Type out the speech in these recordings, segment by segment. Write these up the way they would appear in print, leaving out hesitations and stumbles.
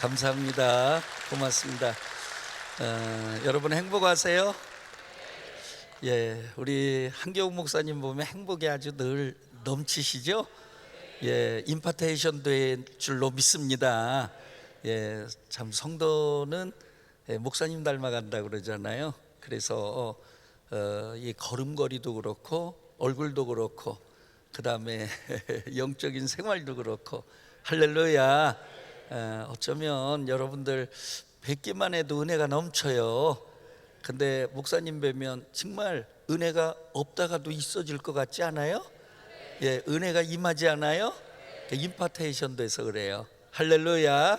감사합니다. 고맙습니다. 여러분 행복하세요? 예, 우리 한교욱 목사님 보면 행복이 아주 늘 넘치시죠? 예, 임파테이션 될 줄로 믿습니다. 예, 참 성도는 목사님 닮아간다 그러잖아요. 그래서 이 걸음걸이도 그렇고 얼굴도 그렇고 그 다음에 영적인 생활도 그렇고 할렐루야. 어쩌면 여러분들 뵙기만 해도 은혜가 넘쳐요. 근데 목사님 뵈면 정말 은혜가 없다가도 있어질 것 같지 않아요? 예, 은혜가 임하지 않아요? 임파테이션 돼서 그래요. 할렐루야.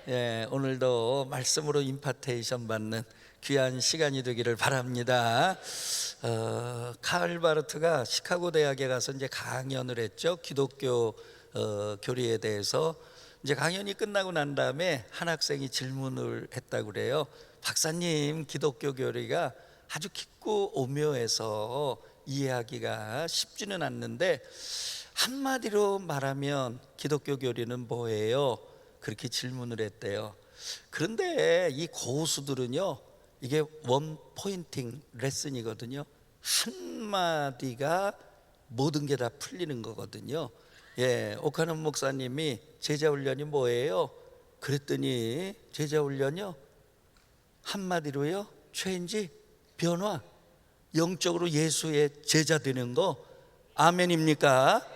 예, 오늘도 말씀으로 임파테이션 받는 귀한 시간이 되기를 바랍니다. 카를 바르트가 시카고 대학에 가서 이제 강연을 했죠. 기독교 교리에 대해서. 이제 강연이 끝나고 난 다음에 한 학생이 질문을 했다고 그래요. 박사님, 기독교 교리가 아주 깊고 오묘해서 이해하기가 쉽지는 않는데 한마디로 말하면 기독교 교리는 뭐예요? 그렇게 질문을 했대요. 그런데 이 고수들은요, 이게 원 포인팅 레슨이거든요. 한마디가 모든 게 다 풀리는 거거든요. 예, 오카는 목사님이 제자 훈련이 뭐예요? 그랬더니 제자 훈련이요, 한마디로요, 체인지, 변화, 영적으로 예수의 제자 되는 거. 아멘입니까?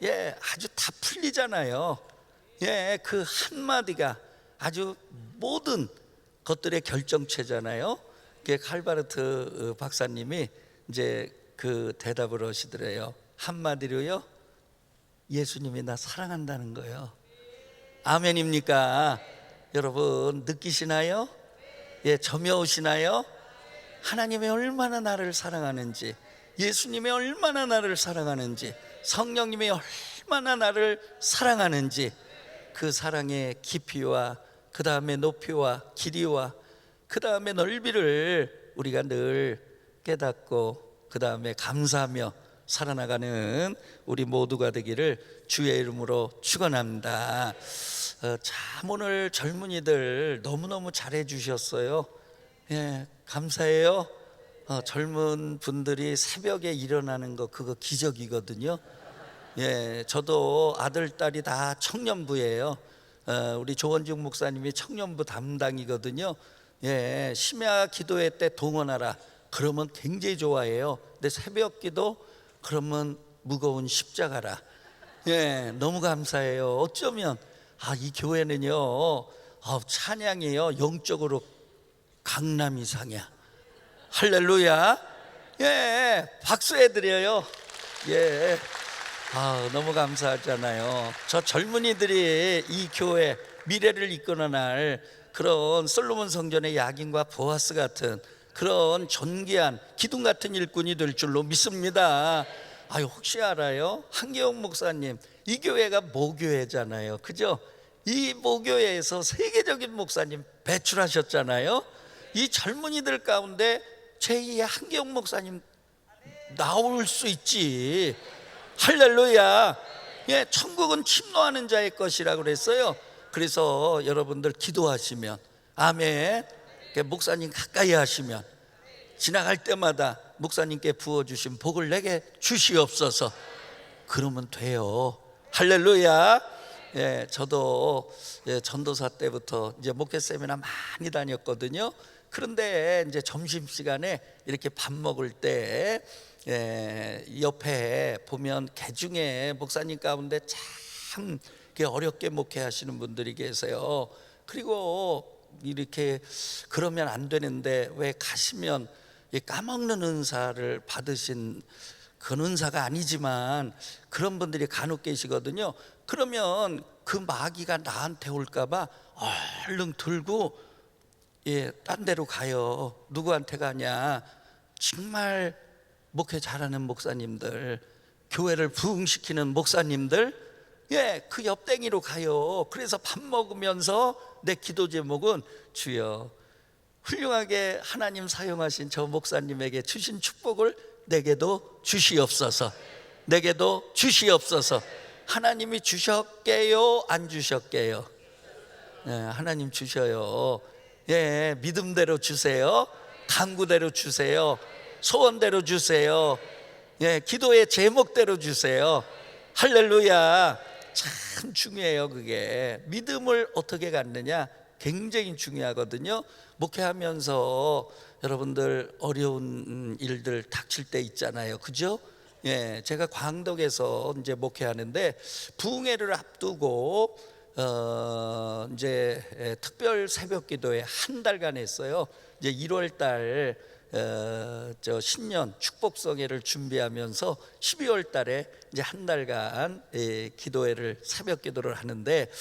예, 아주 다 풀리잖아요. 예, 그 한마디가 아주 모든 것들의 결정체잖아요. 그게 칼바르트 박사님이 이제 그 대답을 하시더래요. 한마디로요, 예수님이 나 사랑한다는 거예요. 아멘입니까? 여러분 느끼시나요? 예, 점여오시나요? 하나님이 얼마나 나를 사랑하는지, 예수님이 얼마나 나를 사랑하는지, 성령님이 얼마나 나를 사랑하는지, 그 사랑의 깊이와 그 다음에 높이와 길이와 그 다음에 넓이를 우리가 늘 깨닫고 그 다음에 감사하며 살아나가는 우리 모두가 되기를 주의 이름으로 축원합니다. 참 오늘 젊은이들 너무너무 잘해 주셨어요. 예, 감사해요. 젊은 분들이 새벽에 일어나는 거 그거 기적이거든요. 예, 저도 아들 딸이 다 청년부예요. 우리 조원중 목사님이 청년부 담당이거든요. 예, 심야 기도회 때 동원하라 그러면 굉장히 좋아해요. 근데 새벽 기도 그러면 무거운 십자가라. 예, 너무 감사해요. 어쩌면 이 교회는요, 찬양이요, 영적으로 강남 이상이야. 할렐루야. 예, 박수해드려요. 예, 너무 감사하잖아요. 저 젊은이들이 이 교회 미래를 이끌어날 그런 솔로몬 성전의 야긴과 보아스 같은 그런 존귀한 기둥 같은 일꾼이 될 줄로 믿습니다. 혹시 알아요? 한교욱 목사님, 이 교회가 모교회잖아요. 그죠? 이 모교회에서 세계적인 목사님 배출하셨잖아요. 이 젊은이들 가운데 제2의 한교욱 목사님 나올 수 있지. 할렐루야. 예, 천국은 침노하는 자의 것이라고 그랬어요. 그래서 여러분들 기도하시면, 아멘, 목사님 가까이 하시면 지나갈 때마다 목사님께 부어주신 복을 내게 주시옵소서. 그러면 돼요. 할렐루야. 예, 저도 전도사 때부터 이제 목회 세미나 많이 다녔거든요. 그런데 이제 점심시간에 이렇게 밥 먹을 때 옆에 보면 개중에 목사님 가운데 참 어렵게 목회하시는 분들이 계세요. 그리고 이렇게 그러면 안 되는데 왜 가시면 까먹는 은사를 받으신 그 은사가 아니지만 그런 분들이 간혹 계시거든요. 그러면 그 마귀가 나한테 올까봐 얼른 들고 딴 데로 가요. 누구한테 가냐? 정말 목회 잘하는 목사님들, 교회를 부흥시키는 목사님들, 그 옆댕이로 가요. 그래서 밥 먹으면서 내 기도 제목은 주여 훌륭하게 하나님 사용하신 저 목사님에게 주신 축복을 내게도 주시옵소서. 내게도 주시옵소서. 하나님이 주셨게요, 안 주셨게요? 예, 하나님 주셔요. 예, 믿음대로 주세요. 간구대로 주세요. 소원대로 주세요. 예, 기도의 제목대로 주세요. 할렐루야. 참 중요해요. 그게 믿음을 어떻게 갖느냐 굉장히 중요하거든요. 목회하면서 여러분들 어려운 일들 닥칠 때 있잖아요. 그죠? 예, 제가 광덕에서 이제 목회하는데 부흥회를 앞두고 이제 특별 새벽기도회 한 달간 했어요. 이제 1월 달 저 신년 축복성회를 준비하면서 12월 달에 이제 한 달간 기도회를 새벽기도를 하는데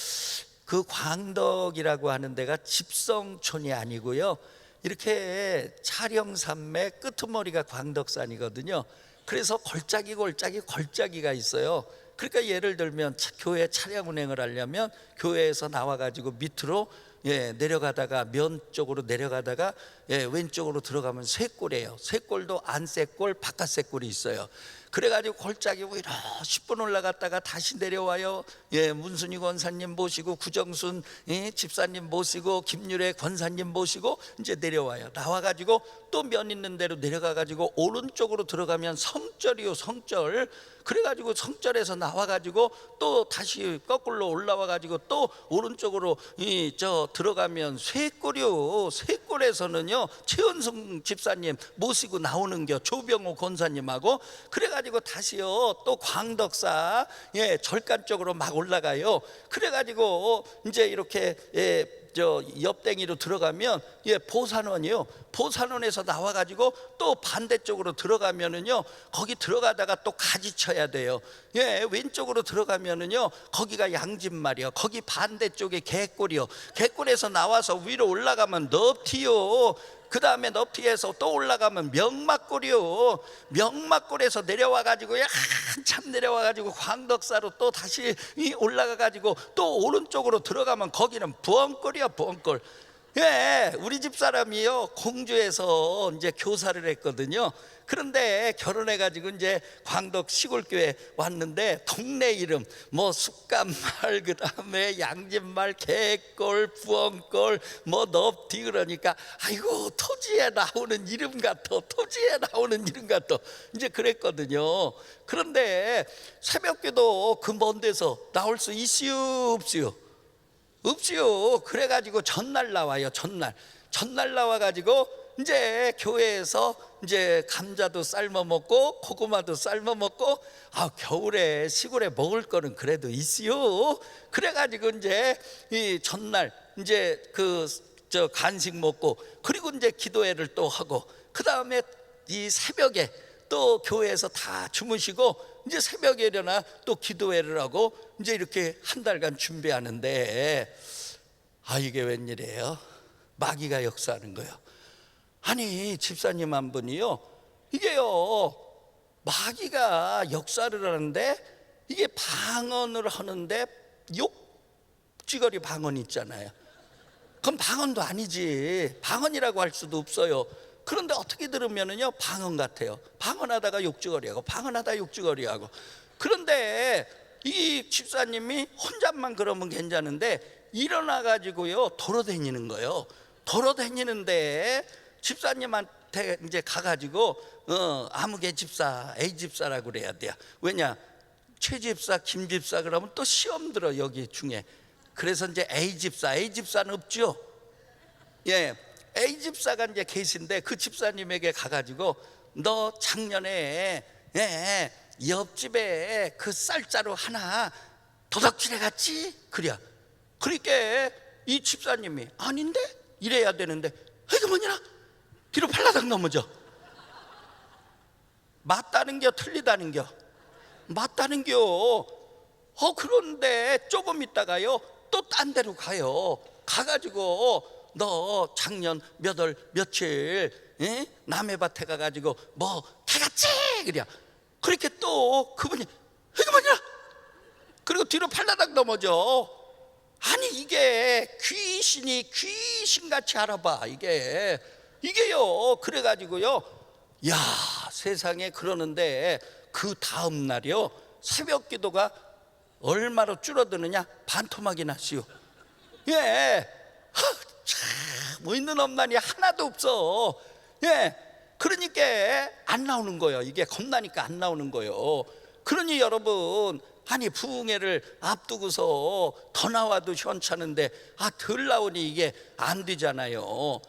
그 광덕이라고 하는 데가 집성촌이 아니고요. 이렇게 촬영산맥 끄트머리가 광덕산이거든요. 그래서 걸작이가 있어요. 그러니까 예를 들면 교회 차량 운행을 하려면 교회에서 나와가지고 밑으로 내려가다가 면 쪽으로 내려가다가 왼쪽으로 들어가면 쇄골이에요. 쇄골도 안쇄골, 바깥쇄골이 있어요. 그래가지고 골짜기고 이렇게 10분 올라갔다가 다시 내려와요. 문순희 권사님 모시고 구정순 집사님 모시고 김유래 권사님 모시고 이제 내려와요. 나와가지고 또 면 있는 대로 내려가가지고 오른쪽으로 들어가면 성절이요, 성절. 그래가지고 성절에서 나와가지고 또 다시 거꾸로 올라와가지고 또 오른쪽으로 들어가면 쇄골이요. 쇄골에서는요 최은승 집사님 모시고 나오는겨, 조병호 권사님하고. 그래가지고 다시요 또 광덕사 절간 쪽으로 막 올라가요. 그래가지고 이제 이렇게 옆댕이로 들어가면 보산원이요. 보산원에서 나와가지고 또 반대쪽으로 들어가면은요 거기 들어가다가 또 가지쳐야 돼요. 왼쪽으로 들어가면은요 거기가 양진말이요. 거기 반대쪽에 개골이요. 개골에서 나와서 위로 올라가면 넙티요. 그 다음에 넙티에서 또 올라가면 명막골이요. 명막골에서 내려와가지고 한참 내려와가지고 광덕사로 또 다시 올라가가지고 또 오른쪽으로 들어가면 거기는 부엉골이야, 부엉골. 우리 집 사람이요 공주에서 이제 교사를 했거든요. 그런데 결혼해가지고 이제 광덕 시골교회 왔는데 동네 이름 뭐 숫간말, 그 다음에 양진말, 개골, 부엉골, 뭐 넙티. 그러니까 아이고 토지에 나오는 이름 같아, 토지에 나오는 이름 같아 이제 그랬거든요. 그런데 새벽기도 그 먼 데서 나올 수 있어요, 없어요? 없지요. 그래가지고 전날 나와요. 전날 나와가지고 이제 교회에서 이제 감자도 삶아 먹고 고구마도 삶아 먹고, 겨울에 시골에 먹을 거는 그래도 있어요. 그래가지고 이제 이 전날 이제 간식 먹고, 그리고 이제 기도회를 또 하고, 그 다음에 이 새벽에 또 교회에서 다 주무시고 이제 새벽에 일어나 또 기도회를 하고 이제 이렇게 한 달간 준비하는데, 이게 웬일이에요? 마귀가 역사하는 거예요. 아니 집사님 한 분이요, 이게요 마귀가 역사를 하는데 이게 방언을 하는데 욕지거리 방언 있잖아요. 그럼 방언도 아니지, 방언이라고 할 수도 없어요. 그런데 어떻게 들으면은요 방언 같아요. 방언하다가 욕지거리하고 방언하다 욕지거리하고. 그런데 이 집사님이 혼잣만 그러면 괜찮은데 일어나가지고요 돌아다니는 거예요. 돌아다니는데 집사님한테 이제 가가지고 아무개 집사, A 집사라고 그래야 돼요. 왜냐, 최 집사, 김 집사 그러면 또 시험 들어 여기 중에. 그래서 이제 A 집사는 없죠. A 집사가 이제 계신데 그 집사님에게 가가지고 너 작년에 옆집에 그 쌀자루 하나 도둑질해 갔지? 그러니까 이 집사님이 아닌데? 이래야 되는데 이거 뭐냐? 뒤로 팔라닥 넘어져. 맞다는겨 틀리다는겨? 맞다는겨. 그런데 조금 있다가요 또 딴 데로 가요. 가가지고 너 작년 몇 월 며칠 남의 밭에 가가지고 뭐 타갔지? 그래. 그렇게 또 그분이 이거 뭐냐? 그리고 뒤로 팔라닥 넘어져. 아니 이게 귀신이 귀신같이 알아봐. 이게요. 그래가지고요, 야 세상에. 그러는데 그 다음 날이요 새벽 기도가 얼마로 줄어드느냐? 반토막이 났어요. 예, 뭐 있는 없나니 하나도 없어. 예, 그러니까 안 나오는 거예요. 이게 겁나니까 안 나오는 거예요. 그러니 여러분, 아니 부흥회를 앞두고서 더 나와도 시원찮은데 덜 나오니 이게 안 되잖아요.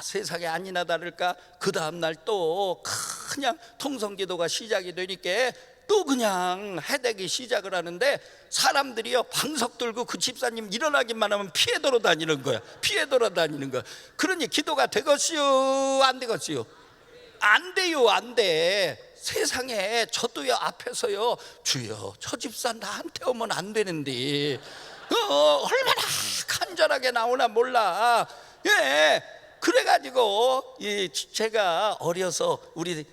세상에 아니나 다를까 그 다음날 또 그냥 통성기도가 시작이 되니까 또 그냥 해대기 시작을 하는데, 사람들이요 방석 들고 그 집사님 일어나기만 하면 피해 돌아다니는 거야. 피해 돌아다니는 거야. 그러니 기도가 되겠어요, 안 되겠어요? 안 돼요, 안 돼. 세상에 저도요 앞에서요, 주여 저 집사 나한테 오면 안 되는데 얼마나 간절하게 나오나 몰라. 예, 그래가지고 제가 어려서 우리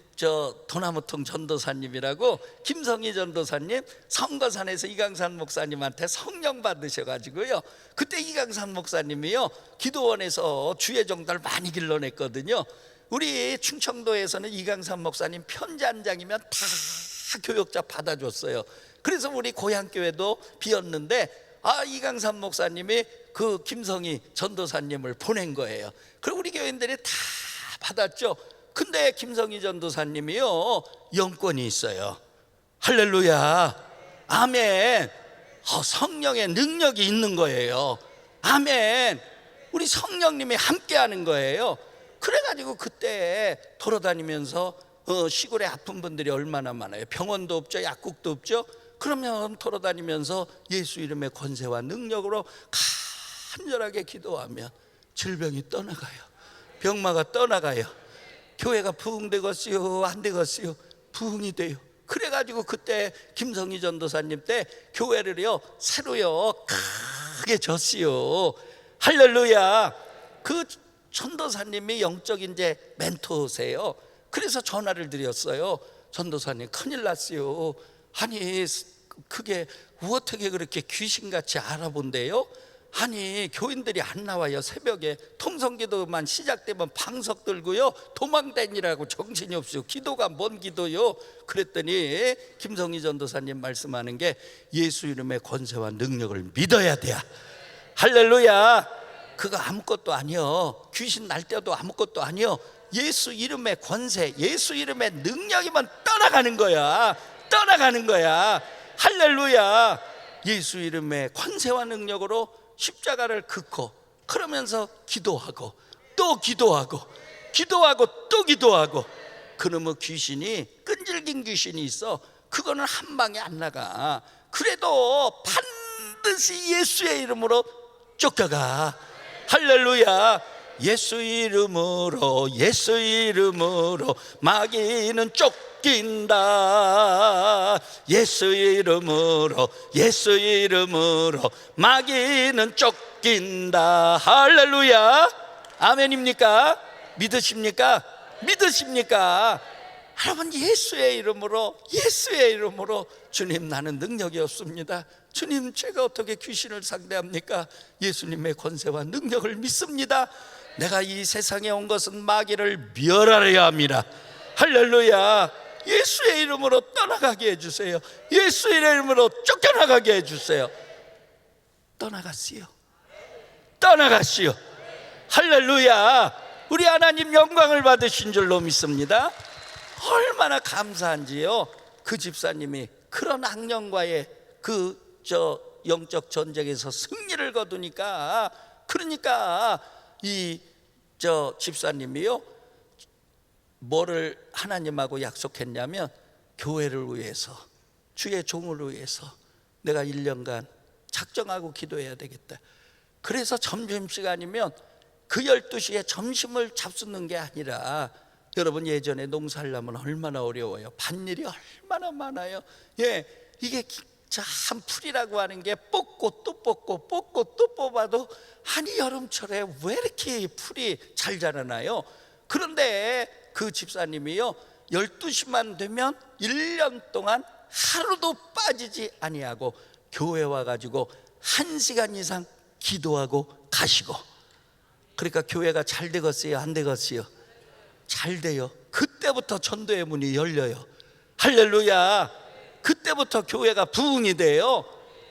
도나무통 전도사님이라고 김성희 전도사님 성거산에서 이강산 목사님한테 성령 받으셔가지고요, 그때 이강산 목사님이요 기도원에서 주의 종들 많이 길러냈거든요. 우리 충청도에서는 이강산 목사님 편지 한 장이면 다 교역자 받아줬어요. 그래서 우리 고향교회도 비었는데 이강산 목사님이 그 김성희 전도사님을 보낸 거예요. 그리고 우리 교인들이 다 받았죠. 근데 김성희 전도사님이요 영권이 있어요. 할렐루야, 아멘. 성령의 능력이 있는 거예요. 아멘. 우리 성령님이 함께하는 거예요. 그래가지고 그때 돌아다니면서 시골에 아픈 분들이 얼마나 많아요. 병원도 없죠, 약국도 없죠. 그러면 돌아다니면서 예수 이름의 권세와 능력으로 간절하게 기도하면 질병이 떠나가요. 병마가 떠나가요. 교회가 부흥되겠어요, 안 되겠어요? 부흥이 돼요. 그래가지고 그때 김성희 전도사님 때 교회를요 새로요 크게 졌어요. 할렐루야. 그 전도사님이 영적 이제 멘토세요. 그래서 전화를 드렸어요. 전도사님 큰일 났어요. 아니 그게 어떻게 그렇게 귀신같이 알아본대요? 아니 교인들이 안 나와요. 새벽에 통성기도만 시작되면 방석 들고요 도망다니라고 정신이 없어요. 기도가 뭔 기도요? 그랬더니 김성희 전도사님 말씀하는 게 예수 이름의 권세와 능력을 믿어야 돼. 할렐루야. 그거 아무것도 아니요. 귀신 날 때도 아무것도 아니요. 예수 이름의 권세, 예수 이름의 능력이면 떠나가는 거야. 떠나가는 거야. 할렐루야. 예수 이름의 권세와 능력으로 십자가를 긋고 그러면서 기도하고 또 기도하고 기도하고 또 기도하고, 그러면 귀신이 끈질긴 귀신이 있어. 그거는 한 방에 안 나가. 그래도 반드시 예수의 이름으로 쫓겨가. 할렐루야. 예수 이름으로 예수 이름으로 마귀는 쫓긴다. 예수 이름으로 예수 이름으로 마귀는 쫓긴다. 할렐루야. 아멘입니까? 믿으십니까? 믿으십니까? 여러분, 예수의 이름으로 예수의 이름으로 주님 나는 능력이 없습니다. 주님 제가 어떻게 귀신을 상대합니까? 예수님의 권세와 능력을 믿습니다. 내가 이 세상에 온 것은 마귀를 멸하려야 합니다. 할렐루야. 예수의 이름으로 떠나가게 해주세요. 예수의 이름으로 쫓겨나가게 해주세요. 떠나갔어요. 떠나갔어요. 할렐루야. 우리 하나님 영광을 받으신 줄로 믿습니다. 얼마나 감사한지요. 그 집사님이 그런 악령과의 영적 전쟁에서 승리를 거두니까, 그러니까 이 집사님이요 뭐를 하나님하고 약속했냐면, 교회를 위해서 주의 종을 위해서 내가 1년간 작정하고 기도해야 되겠다. 그래서 점심시간이면 그 12시에 점심을 잡수는 게 아니라, 여러분 예전에 농사하려면 얼마나 어려워요. 밭일이 얼마나 많아요. 예, 이게 참 풀이라고 하는 게 뽑고 또 뽑고 뽑고 또 뽑아도, 아니 여름철에 왜 이렇게 풀이 잘 자라나요? 그런데 그 집사님이요 12시만 되면 1년 동안 하루도 빠지지 아니하고 교회 와가지고 1시간 이상 기도하고 가시고, 그러니까 교회가 잘 되겠어요, 안 되겠어요? 잘 돼요. 그때부터 전도의 문이 열려요. 할렐루야. 그때부터 교회가 부흥이 돼요.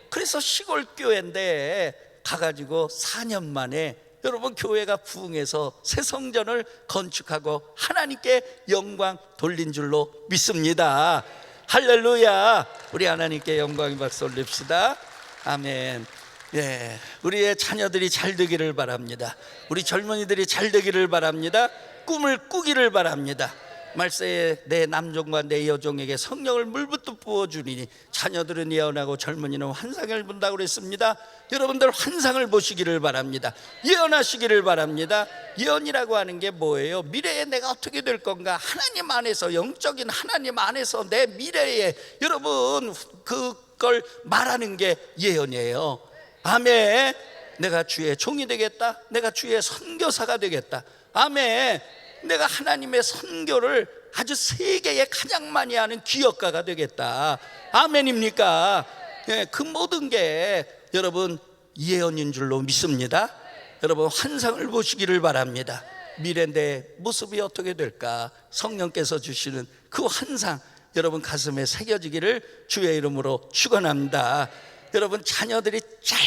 그래서 시골 교회인데 가가지고 4년 만에 여러분 교회가 부흥해서 새 성전을 건축하고 하나님께 영광 돌린 줄로 믿습니다. 할렐루야. 우리 하나님께 영광의 박수 올립시다. 아멘. 예, 우리의 자녀들이 잘 되기를 바랍니다. 우리 젊은이들이 잘 되기를 바랍니다. 꿈을 꾸기를 바랍니다. 말세에 내 남종과 내 여종에게 성령을 물붓듯 부어주리니 자녀들은 예언하고 젊은이는 환상을 본다고 그랬습니다. 여러분들 환상을 보시기를 바랍니다. 예언하시기를 바랍니다. 예언이라고 하는 게 뭐예요? 미래에 내가 어떻게 될 건가, 하나님 안에서, 영적인 하나님 안에서 내 미래에 여러분 그걸 말하는 게 예언이에요. 아멘. 내가 주의 종이 되겠다. 내가 주의 선교사가 되겠다. 아멘. 내가 하나님의 선교를 아주 세계에 가장 많이 하는 기업가가 되겠다. 아멘입니까? 예, 그 모든 게 여러분 예언인 줄로 믿습니다. 여러분 환상을 보시기를 바랍니다. 미래 내 모습이 어떻게 될까, 성령께서 주시는 그 환상 여러분 가슴에 새겨지기를 주의 이름으로 축원합니다. 여러분 자녀들이 잘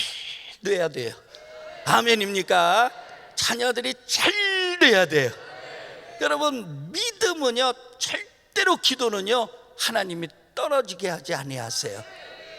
돼야 돼요. 아멘입니까? 자녀들이 잘 돼야 돼요. 여러분 믿음은요, 절대로 기도는요 하나님이 떨어지게 하지 아니하세요.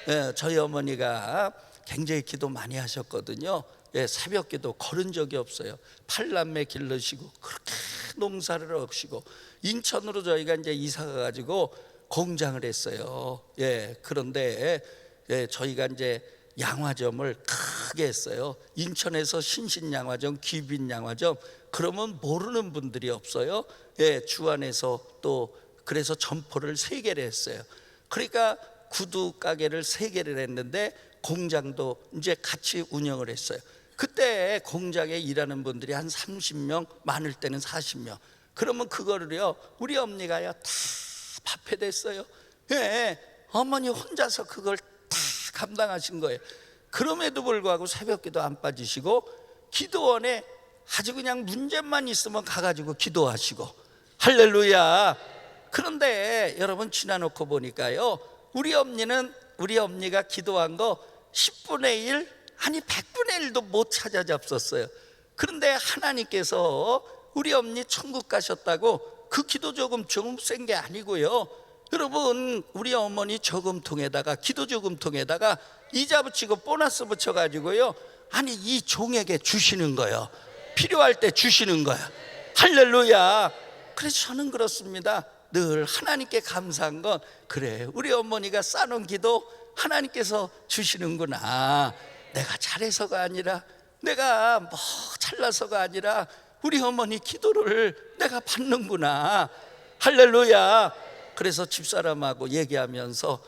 예, 저희 어머니가 굉장히 기도 많이 하셨거든요. 예, 새벽 기도 거른 적이 없어요. 8남매 기르시고 그렇게 농사를 하시고 인천으로 저희가 이제 이사 가가지고 공장을 했어요. 예, 그런데 예, 저희가 이제 양화점을 크게 했어요. 인천에서 신신양화점, 귀빈양화점, 그러면 모르는 분들이 없어요. 예, 주안에서 또 그래서 점포를 3개를 했어요. 그러니까 구두 가게를 3개를 했는데 공장도 이제 같이 운영을 했어요. 그때 공장에 일하는 분들이 한 30명, 많을 때는 40명. 그러면 그거를요 우리 어머니가요 다 밥해댔어요. 예, 어머니 혼자서 그걸 다 감당하신 거예요. 그럼에도 불구하고 새벽기도 안 빠지시고 기도원에 아주 그냥 문제만 있으면 가가지고 기도하시고 할렐루야. 그런데 여러분 지나놓고 보니까요 우리 어머니가 기도한 거 10분의 1 아니 100분의 1도 못 찾아잡섰어요. 그런데 하나님께서 우리 어머니 천국 가셨다고 그 기도 조금 센 게 아니고요. 여러분 우리 어머니 저금통에다가 기도 저금통에다가 이자 붙이고 보너스 붙여가지고요 아니 이 종에게 주시는 거예요. 필요할 때 주시는 거야. 할렐루야. 그래서 저는 그렇습니다. 늘 하나님께 감사한 건 그래 우리 어머니가 쌓아놓은 기도 하나님께서 주시는구나. 내가 잘해서가 아니라 내가 뭐 잘나서가 아니라 우리 어머니 기도를 내가 받는구나. 할렐루야. 그래서 집사람하고 얘기하면서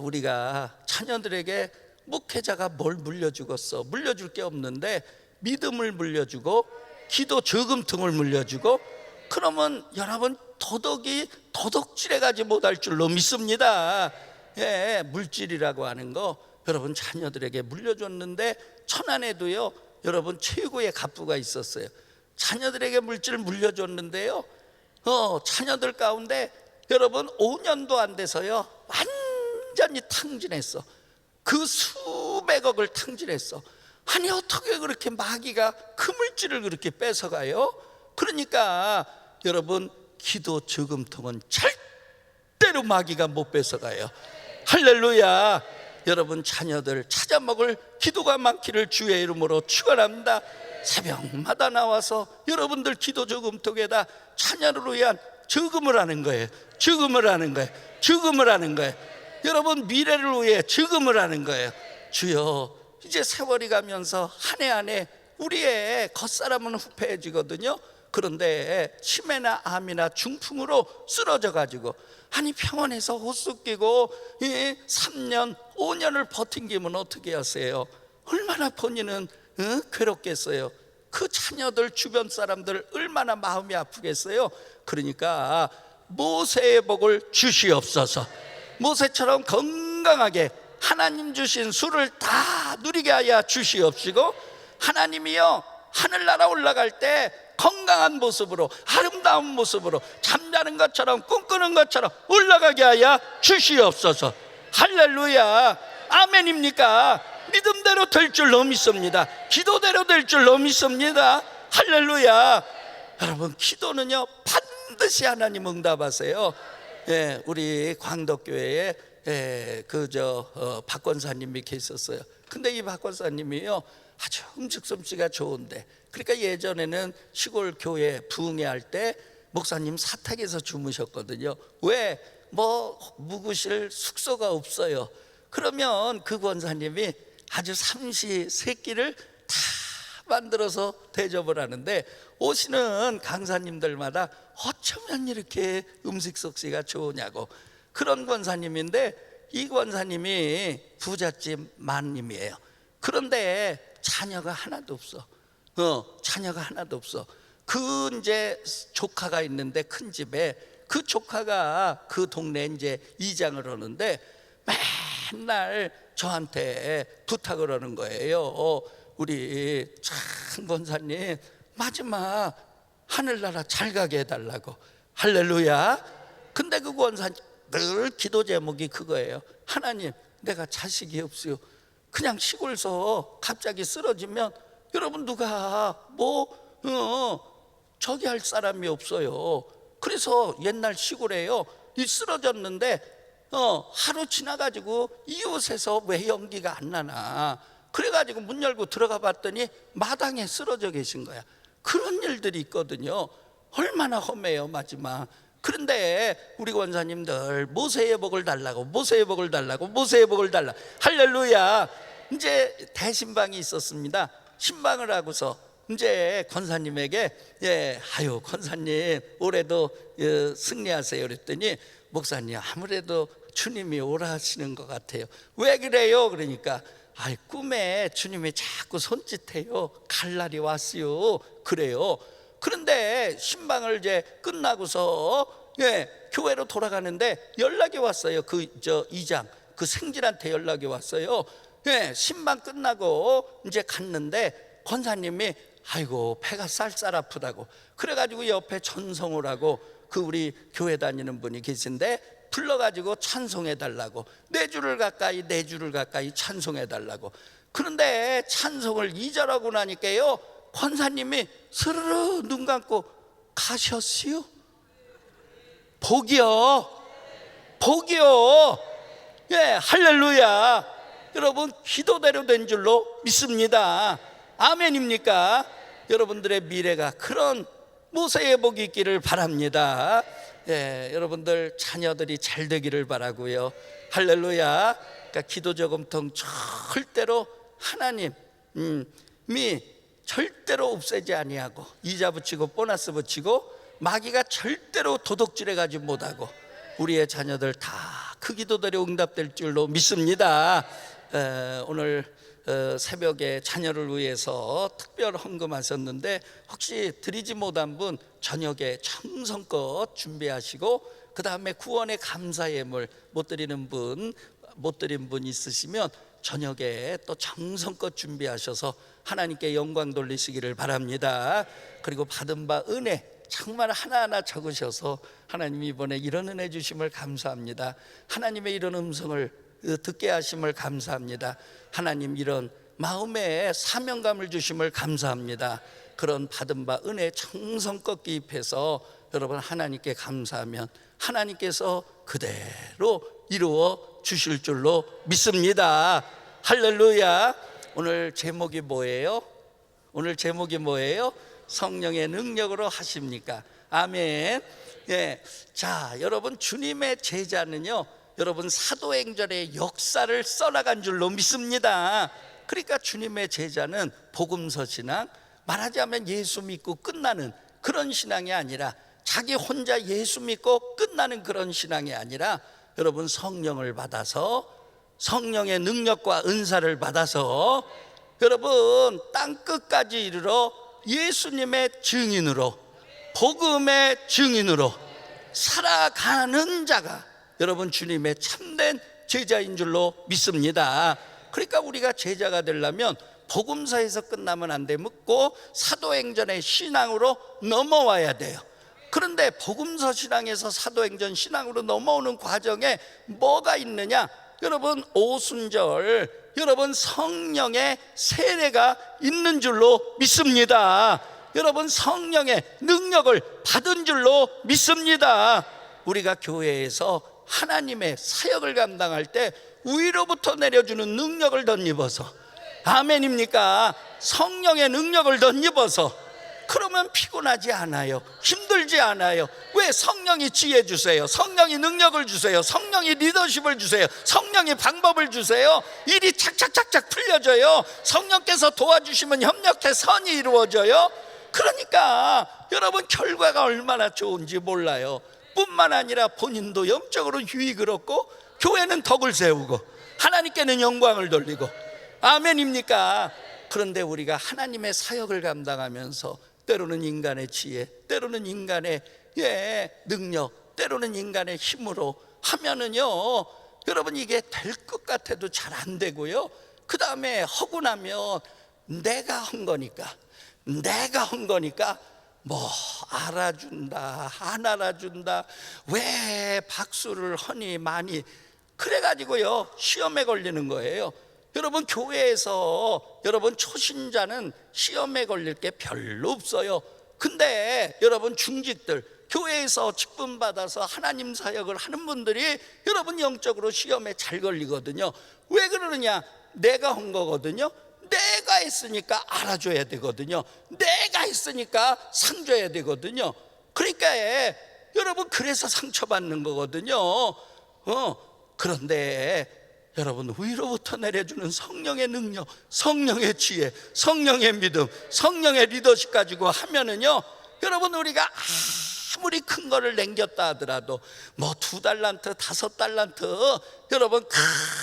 우리가 자녀들에게 목회자가 뭘 물려주겠어? 물려줄 게 없는데 믿음을 물려주고 기도 저금통을 물려주고 그러면 여러분 도덕질해가지 못할 줄로 믿습니다. 예, 물질이라고 하는 거 여러분 자녀들에게 물려줬는데 천안에도요 여러분 최고의 갑부가 있었어요. 자녀들에게 물질을 물려줬는데요 자녀들 가운데 여러분 5년도 안 돼서요 완전히 탕진했어. 그 수백억을 탕진했어. 아니 어떻게 그렇게 마귀가 그 물질을 그렇게 뺏어가요? 그러니까 여러분 기도 저금통은 절대로 마귀가 못 뺏어가요. 할렐루야. 여러분 자녀들 찾아먹을 기도가 많기를 주의 이름으로 축원합니다. 새벽마다 나와서 여러분들 기도 저금통에다 자녀를 위한 저금을 하는 거예요. 저금을 하는 거예요. 저금을 하는 거예요. 여러분 미래를 위해 저금을 하는 거예요. 주여 이제 세월이 가면서 한 해 한 해 우리의 겉사람은 후패해지거든요. 그런데 치매나 암이나 중풍으로 쓰러져 가지고 아니 병원에서 호수 끼고 3년 5년을 버틴기면 어떻게 하세요? 얼마나 본인은 괴롭겠어요. 그 자녀들 주변 사람들 얼마나 마음이 아프겠어요. 그러니까 모세의 복을 주시옵소서. 모세처럼 건강하게 하나님 주신 수를 다 누리게 하여 주시옵시고 하나님이요 하늘나라 올라갈 때 건강한 모습으로 아름다운 모습으로 잠자는 것처럼 꿈꾸는 것처럼 올라가게 하여 주시옵소서. 할렐루야. 아멘입니까? 믿음대로 될 줄로 믿습니다. 기도대로 될 줄로 믿습니다. 할렐루야. 여러분, 기도는요 반드시 하나님 응답하세요. 예, 우리 광덕교회에 박 권사님이 계셨어요. 근데 이 박 권사님이요 아주 음식솜씨가 좋은데, 그러니까 예전에는 시골 교회 부흥회 때 목사님 사택에서 주무셨거든요. 왜? 묵으실 숙소가 없어요. 그러면 그 권사님이 아주 삼시세끼를 다 만들어서 대접을 하는데, 오시는 강사님들마다 어쩌면 이렇게 음식 솜씨가 좋으냐고. 그런 권사님인데, 이 권사님이 부잣집 마님이에요. 그런데 자녀가 하나도 없어. 자녀가 하나도 없어. 그 이제 조카가 있는데, 큰 집에 그 조카가 그 동네 이제 이장을 하는데 맨날 저한테 부탁을 하는 거예요. 우리 참 권사님 마지막 하늘나라 잘 가게 해달라고. 할렐루야. 근데 그 권사님 늘 기도 제목이 그거예요. 하나님, 내가 자식이 없어요. 그냥 시골서 갑자기 쓰러지면 여러분 누가 저기 할 사람이 없어요. 그래서 옛날 시골에요 이 쓰러졌는데 하루 지나가지고 이웃에서 왜 연기가 안 나나, 그래가지고 문 열고 들어가 봤더니 마당에 쓰러져 계신 거야. 그런 일들이 있거든요. 얼마나 험해요 마지막. 그런데 우리 권사님들 모세의 복을 달라고, 모세의 복을 달라고, 모세의 복을 달라. 할렐루야. 이제 대신방이 있었습니다. 신방을 하고서 이제 권사님에게 아유 권사님 올해도 승리하세요 그랬더니, 목사님 아무래도 주님이 오라 하시는 것 같아요. 왜 그래요? 그러니까 꿈에 주님이 자꾸 손짓해요. 갈 날이 왔어요. 그래요. 그런데 신방을 이제 끝나고서 교회로 돌아가는데 연락이 왔어요. 이장 그 생질한테 연락이 왔어요. 신방 끝나고 이제 갔는데 권사님이 아이고 배가 쌀쌀 아프다고, 그래가지고 옆에 전송을 하고 그 우리 교회 다니는 분이 계신데 불러가지고 찬송해달라고, 네 주를 가까이 찬송해달라고. 그런데 찬송을 2절하고 나니까요 권사님이 스르르 눈 감고 가셨어요. 복이요. 할렐루야. 여러분, 기도대로 된 줄로 믿습니다. 아멘입니까? 여러분들의 미래가 그런 모세의 복이 있기를 바랍니다. 여러분들 자녀들이 잘 되기를 바라고요. 할렐루야. 그러니까 기도 저금통 절대로 하나님이 절대로 없애지 아니하고, 이자 붙이고 보너스 붙이고 마귀가 절대로 도둑질해 가지 못하고, 우리의 자녀들 다 그 기도대로 응답될 줄로 믿습니다. 오늘 새벽에 자녀를 위해서 특별 헌금하셨는데, 혹시 드리지 못한 분 저녁에 정성껏 준비하시고, 그 다음에 구원의 감사 예물 못 드린 분 있으시면 저녁에 또 정성껏 준비하셔서 하나님께 영광 돌리시기를 바랍니다. 그리고 받은 바 은혜 정말 하나하나 적으셔서, 하나님이 이번에 이런 은혜 주심을 감사합니다. 하나님의 이런 음성을 듣게 하심을 감사합니다. 하나님 이런 마음에 사명감을 주심을 감사합니다. 그런 받은 바 은혜 정성껏 기입해서 여러분 하나님께 감사하면 하나님께서 그대로 이루어 주실 줄로 믿습니다. 할렐루야. 오늘 제목이 뭐예요? 성령의 능력으로 하십니까? 아멘. 자, 여러분 주님의 제자는요 여러분 사도행전의 역사를 써나간 줄로 믿습니다. 그러니까 주님의 제자는 복음서 신앙, 말하자면 예수 믿고 끝나는 그런 신앙이 아니라, 자기 혼자 예수 믿고 끝나는 그런 신앙이 아니라, 여러분 성령을 받아서, 성령의 능력과 은사를 받아서 여러분 땅 끝까지 이르러 예수님의 증인으로, 복음의 증인으로 살아가는 자가 여러분 주님의 참된 제자인 줄로 믿습니다. 그러니까 우리가 제자가 되려면 복음서에서 끝나면 안 되고 사도행전의 신앙으로 넘어와야 돼요. 그런데 복음서 신앙에서 사도행전 신앙으로 넘어오는 과정에 뭐가 있느냐? 여러분 오순절 여러분 성령의 세례가 있는 줄로 믿습니다. 여러분 성령의 능력을 받은 줄로 믿습니다. 우리가 교회에서 하나님의 사역을 감당할 때 위로부터 내려주는 능력을 덧입어서, 아멘입니까? 성령의 능력을 덧입어서, 그러면 피곤하지 않아요. 힘들지 않아요. 왜? 성령이 지혜 주세요. 성령이 능력을 주세요. 성령이 리더십을 주세요. 성령이 방법을 주세요. 일이 착착착착 풀려져요. 성령께서 도와주시면 협력해 선이 이루어져요. 그러니까 여러분 결과가 얼마나 좋은지 몰라요. 뿐만 아니라 본인도 영적으로 유익을 얻고, 교회는 덕을 세우고, 하나님께는 영광을 돌리고, 아멘입니까? 그런데 우리가 하나님의 사역을 감당하면서 때로는 인간의 지혜, 때로는 인간의 능력, 때로는 인간의 힘으로 하면은요, 여러분 이게 될 것 같아도 잘 안 되고요. 그 다음에 하고 나면 내가 한 거니까 뭐 알아준다, 안 알아준다, 왜 박수를 하니 많이, 그래가지고요 시험에 걸리는 거예요. 여러분 교회에서 여러분 초신자는 시험에 걸릴 게 별로 없어요. 근데 여러분 중직들, 교회에서 직분 받아서 하나님 사역을 하는 분들이 여러분 영적으로 시험에 잘 걸리거든요. 왜 그러느냐? 내가 한 거거든요. 내가 했으니까 알아줘야 되거든요. 내가 했으니까 상 줘야 되거든요. 그러니까 여러분 그래서 상처받는 거거든요. 그런데 여러분 위로부터 내려주는 성령의 능력, 성령의 지혜, 성령의 믿음, 성령의 리더십 가지고 하면은요, 여러분 우리가 아무리 큰 거를 남겼다 하더라도 뭐 2달란트, 5달란트 여러분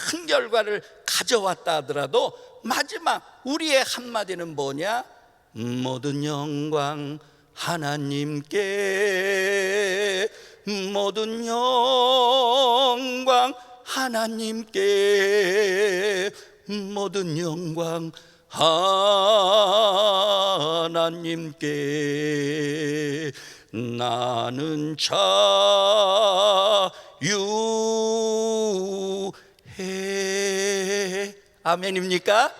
큰 결과를 가져왔다 하더라도 마지막 우리의 한마디는 뭐냐? 모든 영광 하나님께, 모든 영광 하나님께, 모든 영광 하나님께, 나는 자유해. 아멘입니까?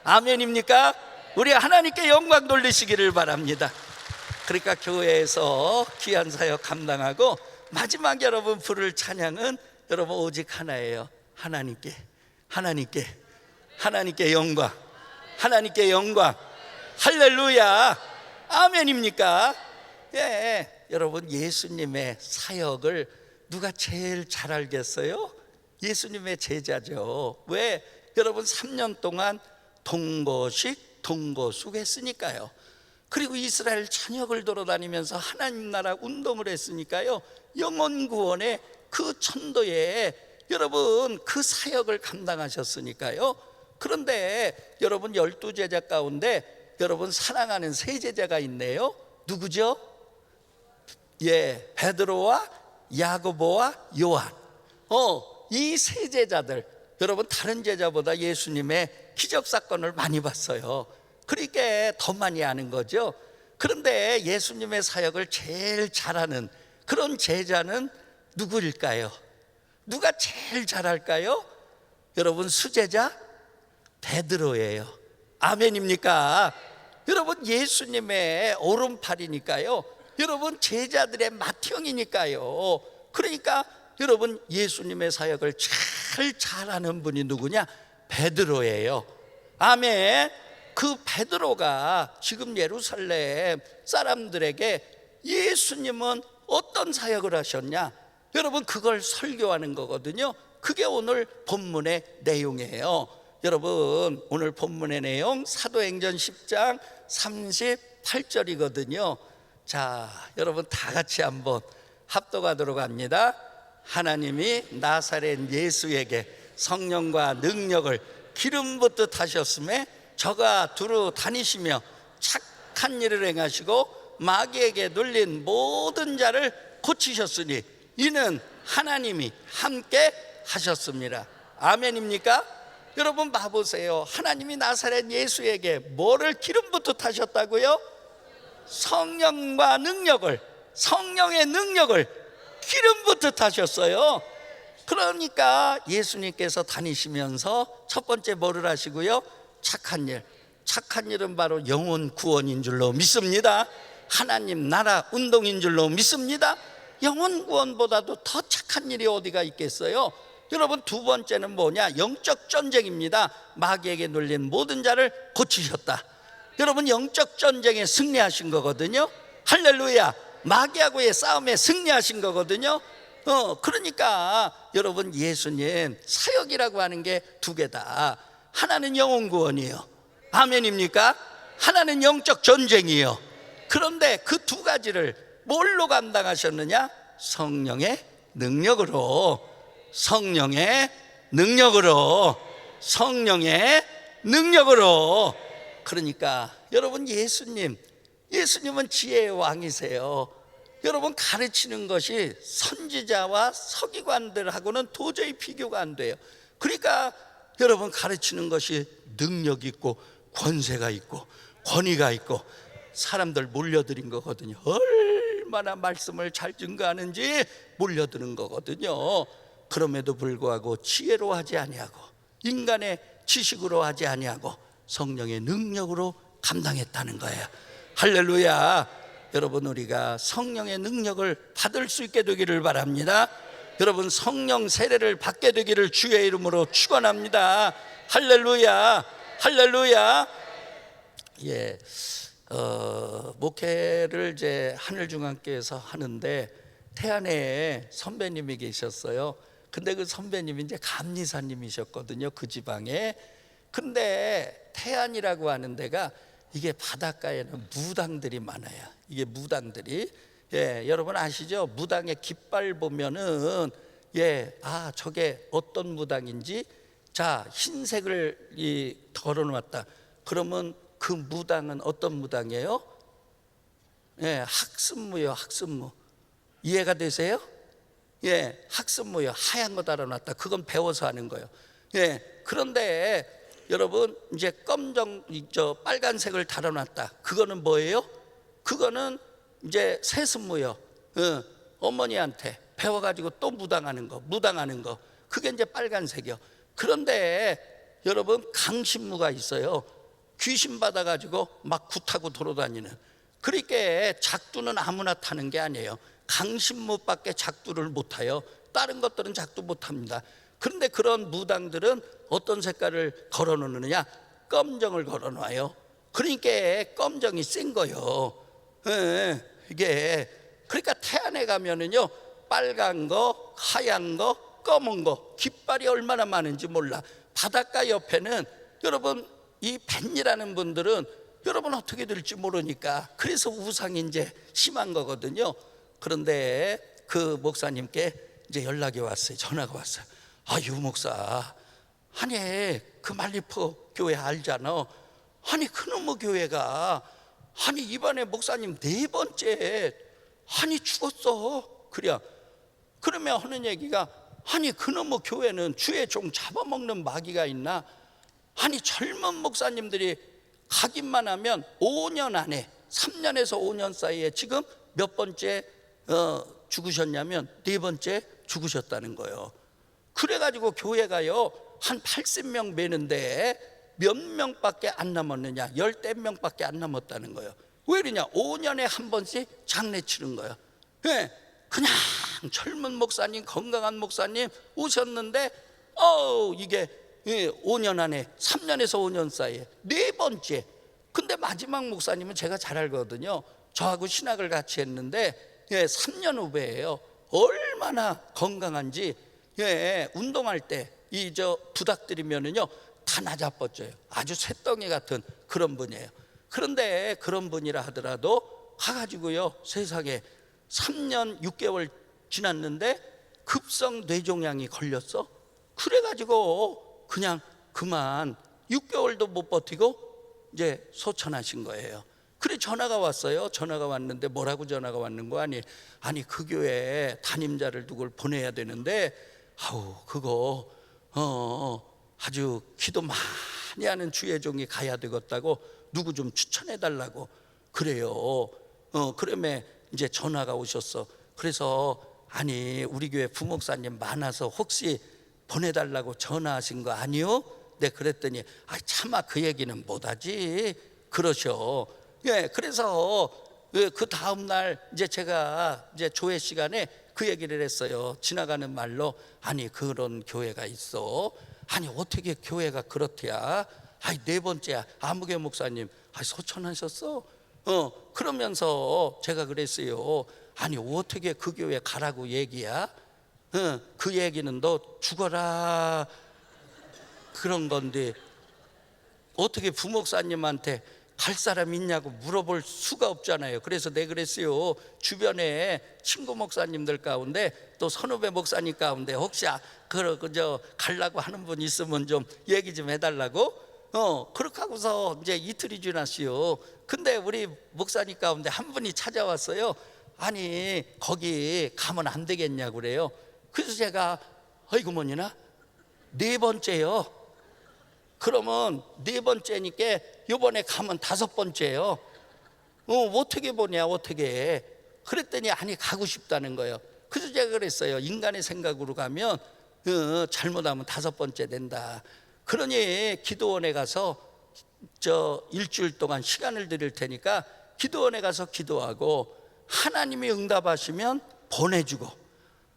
아멘입니까? 우리 하나님께 영광 돌리시기를 바랍니다. 그러니까 교회에서 귀한 사역 감당하고 마지막 여러분 부를 찬양은 여러분 오직 하나예요. 하나님께, 하나님께, 하나님께 영광, 하나님께 영광. 할렐루야. 아멘입니까? 여러분 예수님의 사역을 누가 제일 잘 알겠어요? 예수님의 제자죠. 왜? 여러분 3년 동안 동거식, 동거숙 했으니까요. 그리고 이스라엘 전역을 돌아다니면서 하나님 나라 운동을 했으니까요. 영혼 구원의 그 천도에 여러분 그 사역을 감당하셨으니까요. 그런데 여러분 12제자 가운데 여러분 사랑하는 3제자가 있네요. 누구죠? 베드로와 야고보와 요한. 이 3제자들 여러분 다른 제자보다 예수님의 기적 사건을 많이 봤어요. 그러니까 더 많이 아는 거죠. 그런데 예수님의 사역을 제일 잘하는 그런 제자는 누구일까요? 누가 제일 잘할까요? 여러분 수제자 베드로예요. 아멘입니까? 여러분 예수님의 오른팔이니까요. 여러분 제자들의 맏형이니까요. 그러니까 여러분 예수님의 사역을 제일 잘하는 분이 누구냐? 베드로예요. 아멘. 그 베드로가 지금 예루살렘 사람들에게 예수님은 어떤 사역을 하셨냐? 여러분 그걸 설교하는 거거든요. 그게 오늘 본문의 내용이에요. 여러분 오늘 본문의 내용 사도행전 10장 38절이거든요. 자, 여러분 다 같이 한번 합독하도록 합니다. 하나님이 나사렛 예수에게 성령과 능력을 기름 붓듯 하셨음에 저가 두루 다니시며 착한 일을 행하시고 마귀에게 눌린 모든 자를 고치셨으니 이는 하나님이 함께 하셨습니다. 아멘입니까? 여러분 봐보세요. 하나님이 나사렛 예수에게 뭐를 기름 붓듯 하셨다고요? 성령과 능력을, 성령의 능력을 기름 붓듯 하셨어요. 그러니까 예수님께서 다니시면서 첫 번째 뭐를 하시고요? 착한 일. 착한 일은 바로 영혼 구원인 줄로 믿습니다. 하나님 나라 운동인 줄로 믿습니다. 영혼 구원보다도 더 착한 일이 어디가 있겠어요? 여러분, 두 번째는 뭐냐? 영적 전쟁입니다. 마귀에게 눌린 모든 자를 고치셨다. 여러분, 영적 전쟁에 승리하신 거거든요. 할렐루야. 마귀하고의 싸움에 승리하신 거거든요. 그러니까 여러분, 예수님 사역이라고 하는 게 두 개다. 하나는 영혼 구원이에요. 아멘입니까? 하나는 영적 전쟁이에요. 그런데 그 두 가지를 뭘로 감당하셨느냐? 성령의 능력으로. 성령의 능력으로. 성령의 능력으로. 그러니까 여러분, 예수님은 지혜의 왕이세요. 여러분, 가르치는 것이 선지자와 서기관들하고는 도저히 비교가 안 돼요. 그러니까 여러분, 가르치는 것이 능력 있고 권세가 있고 권위가 있고 사람들 몰려드린 거거든요. 얼마나 말씀을 잘 증거하는지 몰려드는 거거든요. 그럼에도 불구하고 지혜로 하지 아니하고 인간의 지식으로 하지 아니하고 성령의 능력으로 감당했다는 거예요. 할렐루야. 여러분, 우리가 성령의 능력을 받을 수 있게 되기를 바랍니다. 여러분, 성령 세례를 받게 되기를 주의 이름으로 축원합니다. 할렐루야. 할렐루야. 예, 목회를 이제 하늘중앙교회에서 하는데 태안에 선배님이 계셨어요. 근데 그 선배님이 이제 감리사님이셨거든요, 그 지방에. 근데 태안이라고 하는 데가 이게 바닷가에는 무당들이 많아요. 이게 무당들이, 예, 여러분 아시죠? 무당의 깃발 보면은, 예, 아, 저게 어떤 무당인지, 자, 흰색을 걸어놨다. 그러면 그 무당은 어떤 무당이에요? 예, 학습무요, 학습무. 이해가 되세요? 예, 학습무요. 하얀 거 달아놨다. 그건 배워서 하는 거예요. 예, 그런데 여러분, 이제 빨간색을 달아놨다. 그거는 뭐예요? 그거는 이제 세습무요. 어머니한테 배워가지고 또 무당하는 거. 그게 이제 빨간색이요. 그런데 여러분, 강신무가 있어요. 귀신 받아가지고 막 굿하고 돌아다니는. 그러니까 작두는 아무나 타는 게 아니에요. 강신무밖에 작두를 못 타요. 다른 것들은 작두 못 합니다. 그런데 그런 무당들은 어떤 색깔을 걸어 놓느냐? 검정을 걸어 놔요. 그러니까 검정이 센 거요. 예, 이게 그러니까 태안에 가면은요, 빨간 거, 하얀 거, 검은 거, 깃발이 얼마나 많은지 몰라. 바닷가 옆에는 여러분, 이 벤이라는 분들은 여러분 어떻게 될지 모르니까 그래서 우상이 이제 심한 거거든요. 그런데 그 목사님께 이제 연락이 왔어요. 전화가 왔어요. 아, 유 목사, 아니 그 말리포 교회 알잖아. 아니 그놈의 교회가 아니 이번에 목사님 4번째 아니 죽었어. 그러면 하는 얘기가, 아니 그놈의 교회는 주의 종 잡아먹는 마귀가 있나? 아니 젊은 목사님들이 가기만 하면 5년 안에 3년에서 5년 사이에 지금 몇 번째 죽으셨냐면 4번째 죽으셨다는 거예요. 그래가지고 교회가요 한 80명 매는데 몇 명밖에 안 남았느냐? 10명밖에 안 남았다는 거예요. 왜 그러냐? 5년에 한 번씩 장례 치른 거예요. 네, 그냥 젊은 목사님, 건강한 목사님 오셨는데 이게 5년 안에 3년에서 5년 사이에 4번째. 근데 마지막 목사님은 제가 잘 알거든요. 저하고 신학을 같이 했는데 3년 후배예요. 얼마나 건강한지. 운동할 때 부닥들이면은요 다 나자뻗져요. 아주 쇳덩이 같은 그런 분이에요. 그런데 그런 분이라 하더라도 가가지고요, 세상에 3년 6개월 지났는데 급성 뇌종양이 걸렸어. 그래가지고 그냥 그만 6개월도 못 버티고 이제 소천하신 거예요. 그래 전화가 왔어요. 전화가 왔는데 뭐라고 전화가 왔는 거 아니 그 교회에 담임자를 누굴 보내야 되는데 그거 아주 기도 많이 하는 주의 종이 가야 되겠다고 누구 좀 추천해 달라고 그래요. 그러면 이제 전화가 오셨어. 그래서 아니 우리 교회 부목사님 많아서 혹시 보내달라고 전화하신 거 아니요? 네, 그랬더니 차마 그 얘기는 못하지 그러셔. 예, 그래서 그 다음 날 이제 제가 이제 조회 시간에 그 얘기를 했어요. 지나가는 말로 아니 그런 교회가 있어. 아니 어떻게 교회가 그렇대야? 네 번째야. 아무개 목사님 소천하셨어? 그러면서 제가 그랬어요. 아니 어떻게 그 교회 가라고 얘기야? 그 얘기는 너 죽어라 그런 건데 어떻게 부목사님한테 갈 사람 있냐고 물어볼 수가 없잖아요. 그래서 내가 그랬어요. 주변에 친구 목사님들 가운데 또 선후배 목사님 가운데 혹시 그저 가려고 하는 분 있으면 좀 얘기 좀 해달라고. 그렇게 하고서 이제 이틀이 지났어요. 근데 우리 목사님 가운데 한 분이 찾아왔어요. 아니 거기 가면 안 되겠냐고 그래요. 그래서 제가 아이고 뭐니나 네 번째요. 그러면 네 번째니까 이번에 가면 다섯 번째요. 어떻게 보냐 어떻게. 그랬더니 아니 가고 싶다는 거예요. 그래서 제가 그랬어요. 인간의 생각으로 가면 잘못하면 다섯 번째 된다. 그러니 기도원에 가서 저 일주일 동안 시간을 드릴 테니까 기도원에 가서 기도하고 하나님이 응답하시면 보내주고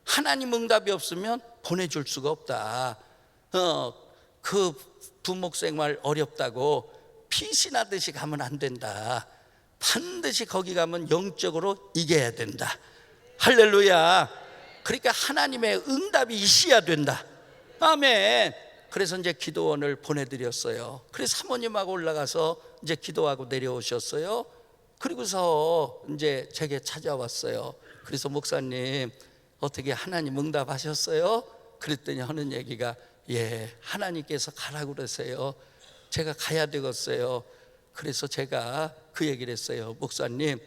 하나님 응답이 없으면 보내줄 수가 없다. 그 부목생활 어렵다고 피신하듯이 가면 안 된다. 반드시 거기 가면 영적으로 이겨야 된다. 할렐루야. 그러니까 하나님의 응답이 있어야 된다. 아멘. 그래서 이제 기도원을 보내드렸어요. 그래서 사모님하고 올라가서 이제 기도하고 내려오셨어요. 그리고서 이제 제게 찾아왔어요. 그래서 목사님 어떻게 하나님 응답하셨어요? 그랬더니 하는 얘기가 예, 하나님께서 가라고 그러세요. 제가 가야 되겠어요. 그래서 제가 그 얘기를 했어요. 목사님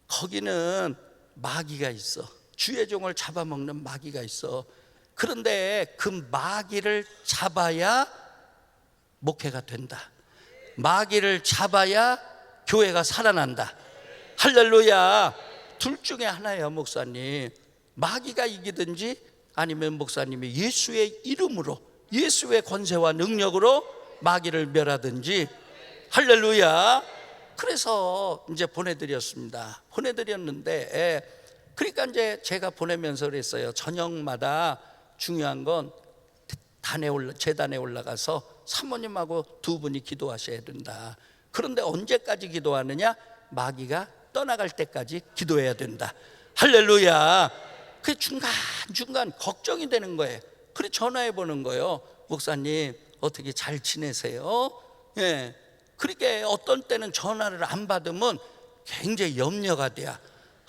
거기는 마귀가 있어. 주의 종을 잡아먹는 마귀가 있어. 그런데 그 마귀를 잡아야 목회가 된다. 마귀를 잡아야 교회가 살아난다. 할렐루야. 둘 중에 하나예요 목사님. 마귀가 이기든지 아니면 목사님이 예수의 이름으로 예수의 권세와 능력으로 마귀를 멸하든지. 할렐루야. 그래서 이제 보내드렸습니다. 보내드렸는데 그러니까 이제 제가 보내면서 그랬어요. 저녁마다 중요한 건 재단에 올라가서 사모님하고 두 분이 기도하셔야 된다. 그런데 언제까지 기도하느냐? 마귀가 떠나갈 때까지 기도해야 된다. 할렐루야. 그 중간중간 걱정이 되는 거예요. 그래 전화해 보는 거예요. 목사님 어떻게 잘 지내세요? 예. 그렇게 어떤 때는 전화를 안 받으면 굉장히 염려가 돼요.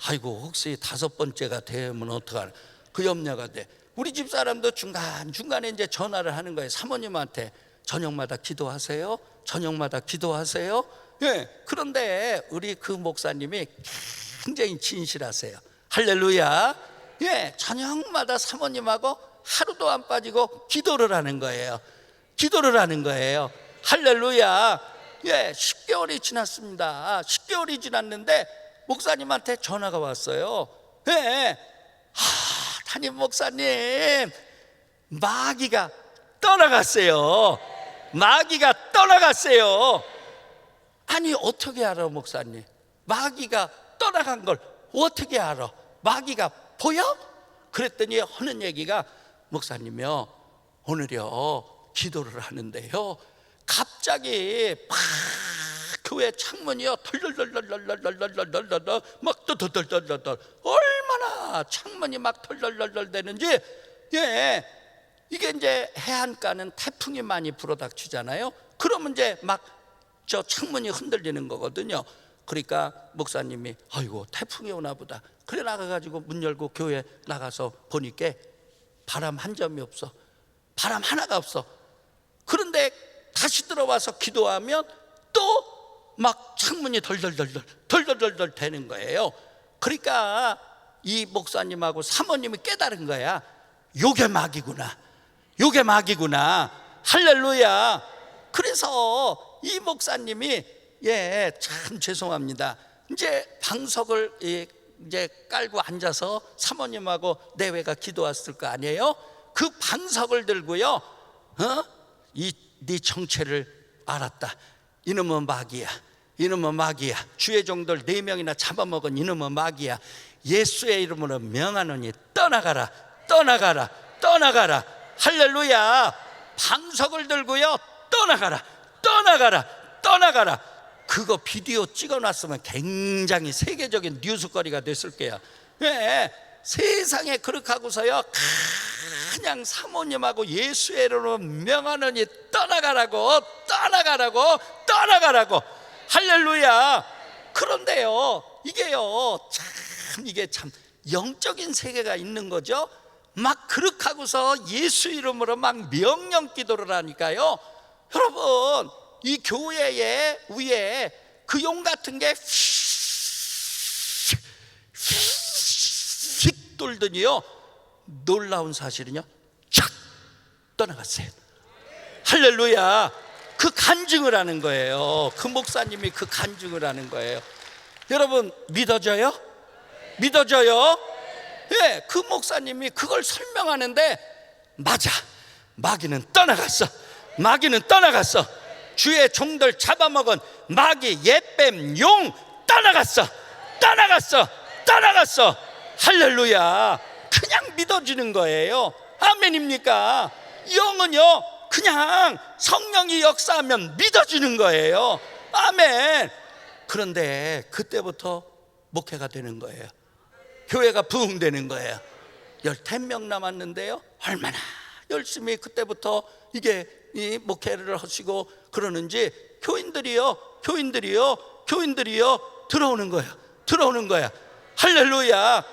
아이고 혹시 다섯 번째가 되면 어떡하나. 그 염려가 돼. 우리 집 사람도 중간중간에 이제 전화를 하는 거예요. 사모님한테 저녁마다 기도하세요? 저녁마다 기도하세요? 예. 그런데 우리 그 목사님이 굉장히 진실하세요. 할렐루야. 예. 저녁마다 사모님하고 하루도 안 빠지고 기도를 하는 거예요. 기도를 하는 거예요. 할렐루야. 예. 10개월이 지났습니다. 10개월이 지났는데 목사님한테 전화가 왔어요. 예. 담임 목사님 마귀가 떠나갔어요. 마귀가 떠나갔어요. 아니 어떻게 알아 목사님? 마귀가 떠나간 걸 어떻게 알아? 마귀가 보여? 그랬더니 하는 얘기가 목사님이요 오늘요 기도를 하는데요 갑자기 막 교회 창문이요 털덜덜덜덜덜덜덜덜 막 덜덜덜덜 얼마나 창문이 막 털덜덜덜 되는지. 예, 이게 이제 해안가는 태풍이 많이 불어닥치잖아요. 그러면 이제 막 저 창문이 흔들리는 거거든요. 그러니까 목사님이 아이고 태풍이 오나 보다. 그래 나가가지고 문 열고 교회 나가서 보니까 바람 한 점이 없어. 바람 하나가 없어. 그런데 다시 들어와서 기도하면 또 막 창문이 덜덜덜덜 되는 거예요. 그러니까 이 목사님하고 사모님이 깨달은 거야. 요게 마귀구나. 요게 마귀구나. 할렐루야. 그래서 이 목사님이 참 죄송합니다. 이제 방석을 이제 깔고 앉아서 사모님하고 내외가 기도 왔을 거 아니에요? 그 반석을 들고요, 네 정체를 알았다. 이놈은 마귀야, 이놈은 마귀야. 주의 종들 4명이나 잡아먹은 이놈은 마귀야. 예수의 이름으로 명하노니 떠나가라, 떠나가라, 떠나가라. 할렐루야. 반석을 들고요, 떠나가라, 떠나가라, 떠나가라. 그거 비디오 찍어놨으면 굉장히 세계적인 뉴스거리가 됐을 거야. 네, 세상에 그렇게 하고서요, 그냥 사모님하고 예수의 이름으로 명하노니 떠나가라고, 떠나가라고, 떠나가라고. 할렐루야. 그런데요, 이게 참 영적인 세계가 있는 거죠. 막 그렇게 하고서 예수 이름으로 막 명령 기도를 하니까요, 여러분, 이 교회의 위에 그 용 같은 게 휙 돌더니요, 놀라운 사실은요, 촥 떠나갔어요. 할렐루야. 그 간증을 하는 거예요. 그 목사님이 그 간증을 하는 거예요. 여러분, 믿어져요? 믿어져요? 예, 그 목사님이 그걸 설명하는데, 맞아, 마귀는 떠나갔어, 마귀는 떠나갔어. 주의 종들 잡아먹은 마귀, 옛뱀, 용 떠나갔어, 떠나갔어, 떠나갔어. 할렐루야. 그냥 믿어지는 거예요. 아멘입니까? 영은요, 그냥 성령이 역사하면 믿어지는 거예요. 아멘. 그런데 그때부터 목회가 되는 거예요. 교회가 부흥되는 거예요. 15명 남았는데요, 얼마나 열심히 그때부터 이게 이 목회를 하시고 그러는지 교인들이요 들어오는 거예요. 들어오는 거야. 할렐루야.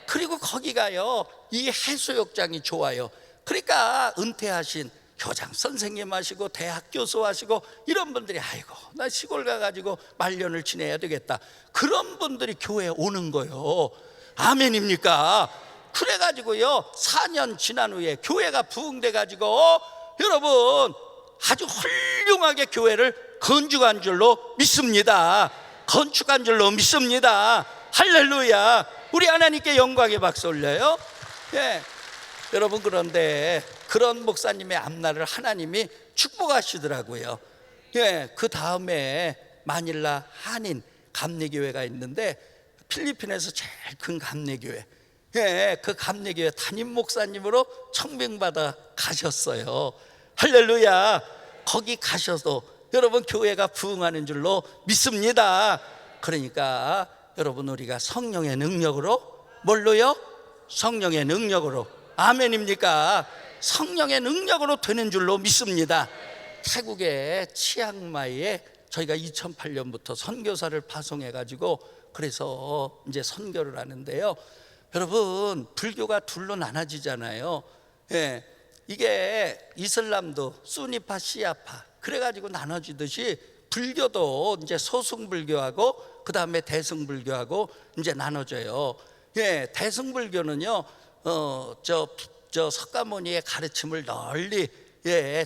그리고 거기가요, 이 해수욕장이 좋아요. 그러니까 은퇴하신 교장 선생님 하시고 대학 교수 하시고 이런 분들이, 아이고 나 시골 가가지고 말년을 지내야 되겠다, 그런 분들이 교회에 오는 거예요. 아멘입니까? 그래가지고요, 4년 지난 후에 교회가 부흥돼가지고 여러분 아주 훌륭하게 교회를 건축한 줄로 믿습니다. 건축한 줄로 믿습니다. 할렐루야. 우리 하나님께 영광의 박수 올려요. 예. 여러분, 그런데 그런 목사님의 앞날을 하나님이 축복하시더라고요. 예. 그 다음에 마닐라 한인 감리교회가 있는데, 필리핀에서 제일 큰 감리교회, 예, 그 감리교회 담임 목사님으로 청명받아 가셨어요. 할렐루야. 거기 가셔서 여러분 교회가 부흥하는 줄로 믿습니다. 그러니까 여러분, 우리가 성령의 능력으로, 뭘로요? 성령의 능력으로. 아멘입니까? 성령의 능력으로 되는 줄로 믿습니다. 태국의 치앙마이에 저희가 2008년부터 선교사를 파송해가지고 그래서 이제 선교를 하는데요, 여러분, 불교가 둘로 나눠지잖아요. 예, 이게 이슬람도 수니파 시아파 그래가지고 나눠지듯이 불교도 이제 소승불교하고 그 다음에 대승불교하고 이제 나눠져요. 예, 대승불교는요, 저 석가모니의 가르침을 널리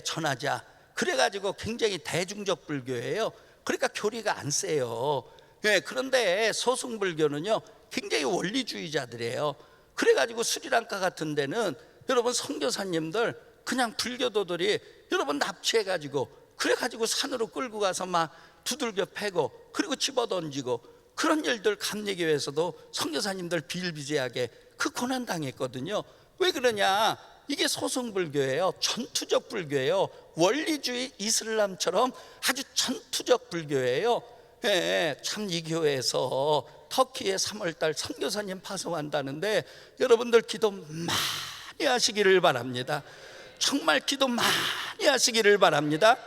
전하자, 그래가지고 굉장히 대중적 불교예요. 그러니까 교리가 안 세요. 예, 그런데 소승불교는요, 굉장히 원리주의자들이에요. 그래가지고 스리랑카 같은 데는 여러분 선교사님들 그냥 불교도들이 여러분 납치해가지고 그래가지고 산으로 끌고 가서 막 두들겨 패고 그리고 집어던지고, 그런 일들 감리교회에서도 선교사님들 비일비재하게 그 고난 당했거든요. 왜 그러냐? 이게 소승불교예요. 전투적 불교예요. 원리주의 이슬람처럼 아주 전투적 불교예요. 예, 참 이 교회에서 터키에 3월달 선교사님 파송한다는데 여러분들 기도 많이 하시기를 바랍니다. 정말 기도 많이 하시기를 바랍니다.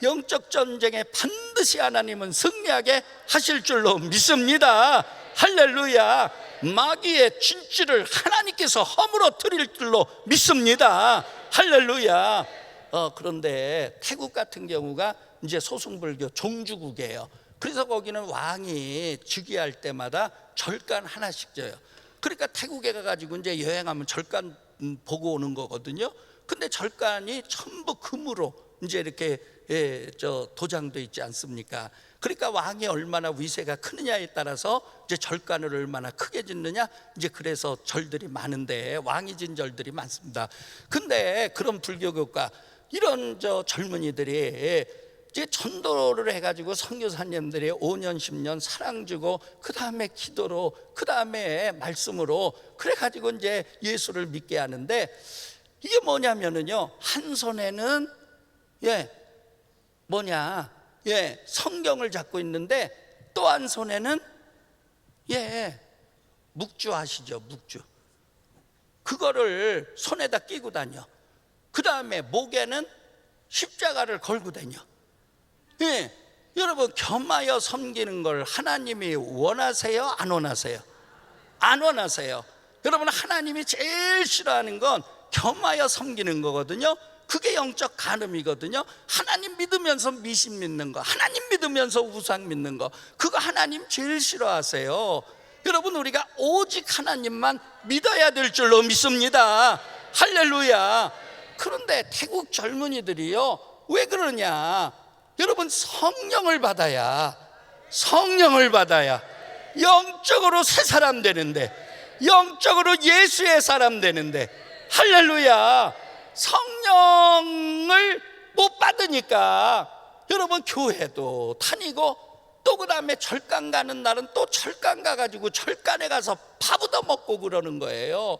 영적 전쟁에 반드시 하나님은 승리하게 하실 줄로 믿습니다. 할렐루야. 마귀의 진치를 하나님께서 허물어뜨릴 줄로 믿습니다. 할렐루야. 그런데 태국 같은 경우가 이제 소승불교 종주국이에요. 그래서 거기는 왕이 즉위할 때마다 절간 하나씩 져요. 그러니까 태국에 가가지고 이제 여행하면 절간 보고 오는 거거든요. 근데 절간이 전부 금으로 이제 이렇게 저 도장도 있지 않습니까? 그러니까 왕이 얼마나 위세가 크느냐에 따라서 이제 절간을 얼마나 크게 짓느냐, 이제 그래서 절들이 많은데 왕이 진 절들이 많습니다. 근데 그런 불교 교과 이런 저 젊은이들이 이제 전도를 해가지고 선교사님들이 5년 10년 사랑 주고 그 다음에 기도로 그 다음에 말씀으로 그래가지고 이제 예수를 믿게 하는데, 이게 뭐냐면은요, 한 손에는 성경을 잡고 있는데 또 한 손에는 묵주 아시죠? 묵주. 그거를 손에다 끼고 다녀. 그 다음에 목에는 십자가를 걸고 다녀. 여러분, 겸하여 섬기는 걸 하나님이 원하세요? 안 원하세요? 안 원하세요. 여러분, 하나님이 제일 싫어하는 건 겸하여 섬기는 거거든요. 그게 영적 간음이거든요. 하나님 믿으면서 미신 믿는 거, 하나님 믿으면서 우상 믿는 거, 그거 하나님 제일 싫어하세요. 여러분, 우리가 오직 하나님만 믿어야 될 줄로 믿습니다. 할렐루야. 그런데 태국 젊은이들이요, 왜 그러냐? 여러분, 성령을 받아야 영적으로 새 사람 되는데, 영적으로 예수의 사람 되는데, 할렐루야. 성령을 못 받으니까 여러분, 교회도 다니고 또 그 다음에 절간 가는 날은 또 절간 가가지고 절간에 가서 밥 얻어 먹고 그러는 거예요.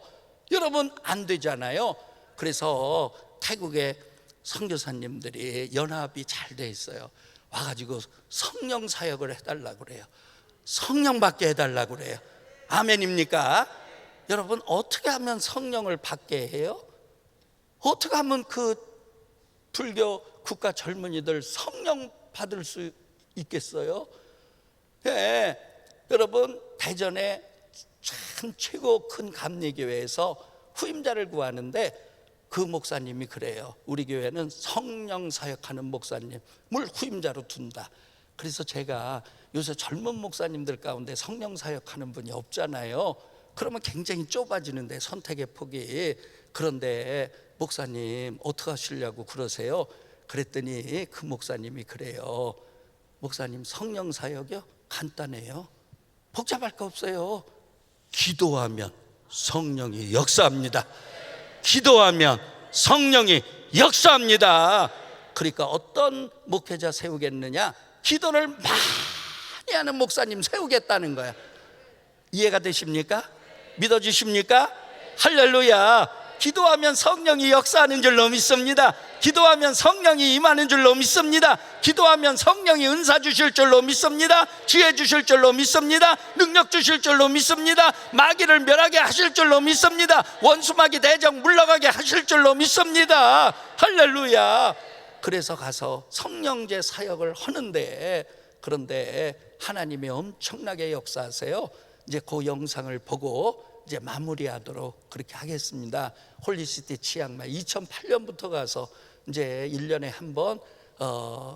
여러분, 안 되잖아요. 그래서 태국의 선교사님들이 연합이 잘 돼 있어요. 와가지고 성령 사역을 해달라고 그래요. 성령 받게 해달라고 그래요. 아멘입니까? 여러분, 어떻게 하면 성령을 받게 해요? 어떻게 하면 그 불교 국가 젊은이들 성령 받을 수 있겠어요? 여러분, 대전에 참 최고 큰 감리교회에서 후임자를 구하는데 그 목사님이 그래요. 우리 교회는 성령 사역하는 목사님을 후임자로 둔다. 그래서 제가 요새 젊은 목사님들 가운데 성령 사역하는 분이 없잖아요. 그러면 굉장히 좁아지는데, 선택의 폭이. 그런데 목사님 어떻게 하시려고 그러세요? 그랬더니 그 목사님이 그래요. 목사님, 성령 사역이요? 간단해요. 복잡할 거 없어요. 기도하면 성령이 역사합니다. 기도하면 성령이 역사합니다. 그러니까 어떤 목회자 세우겠느냐? 기도를 많이 하는 목사님 세우겠다는 거야. 이해가 되십니까? 믿어주십니까? 할렐루야. 기도하면 성령이 역사하는 줄로 믿습니다. 기도하면 성령이 임하는 줄로 믿습니다. 기도하면 성령이 은사 주실 줄로 믿습니다. 지혜 주실 줄로 믿습니다. 능력 주실 줄로 믿습니다. 마귀를 멸하게 하실 줄로 믿습니다. 원수마귀 대적 물러가게 하실 줄로 믿습니다. 할렐루야. 그래서 가서 성령제 사역을 하는데, 그런데 하나님이 엄청나게 역사하세요. 이제 그 영상을 보고 이제 마무리하도록 그렇게 하겠습니다. 홀리시티 치앙마이 2008년부터 가서 이제 1년에 한 번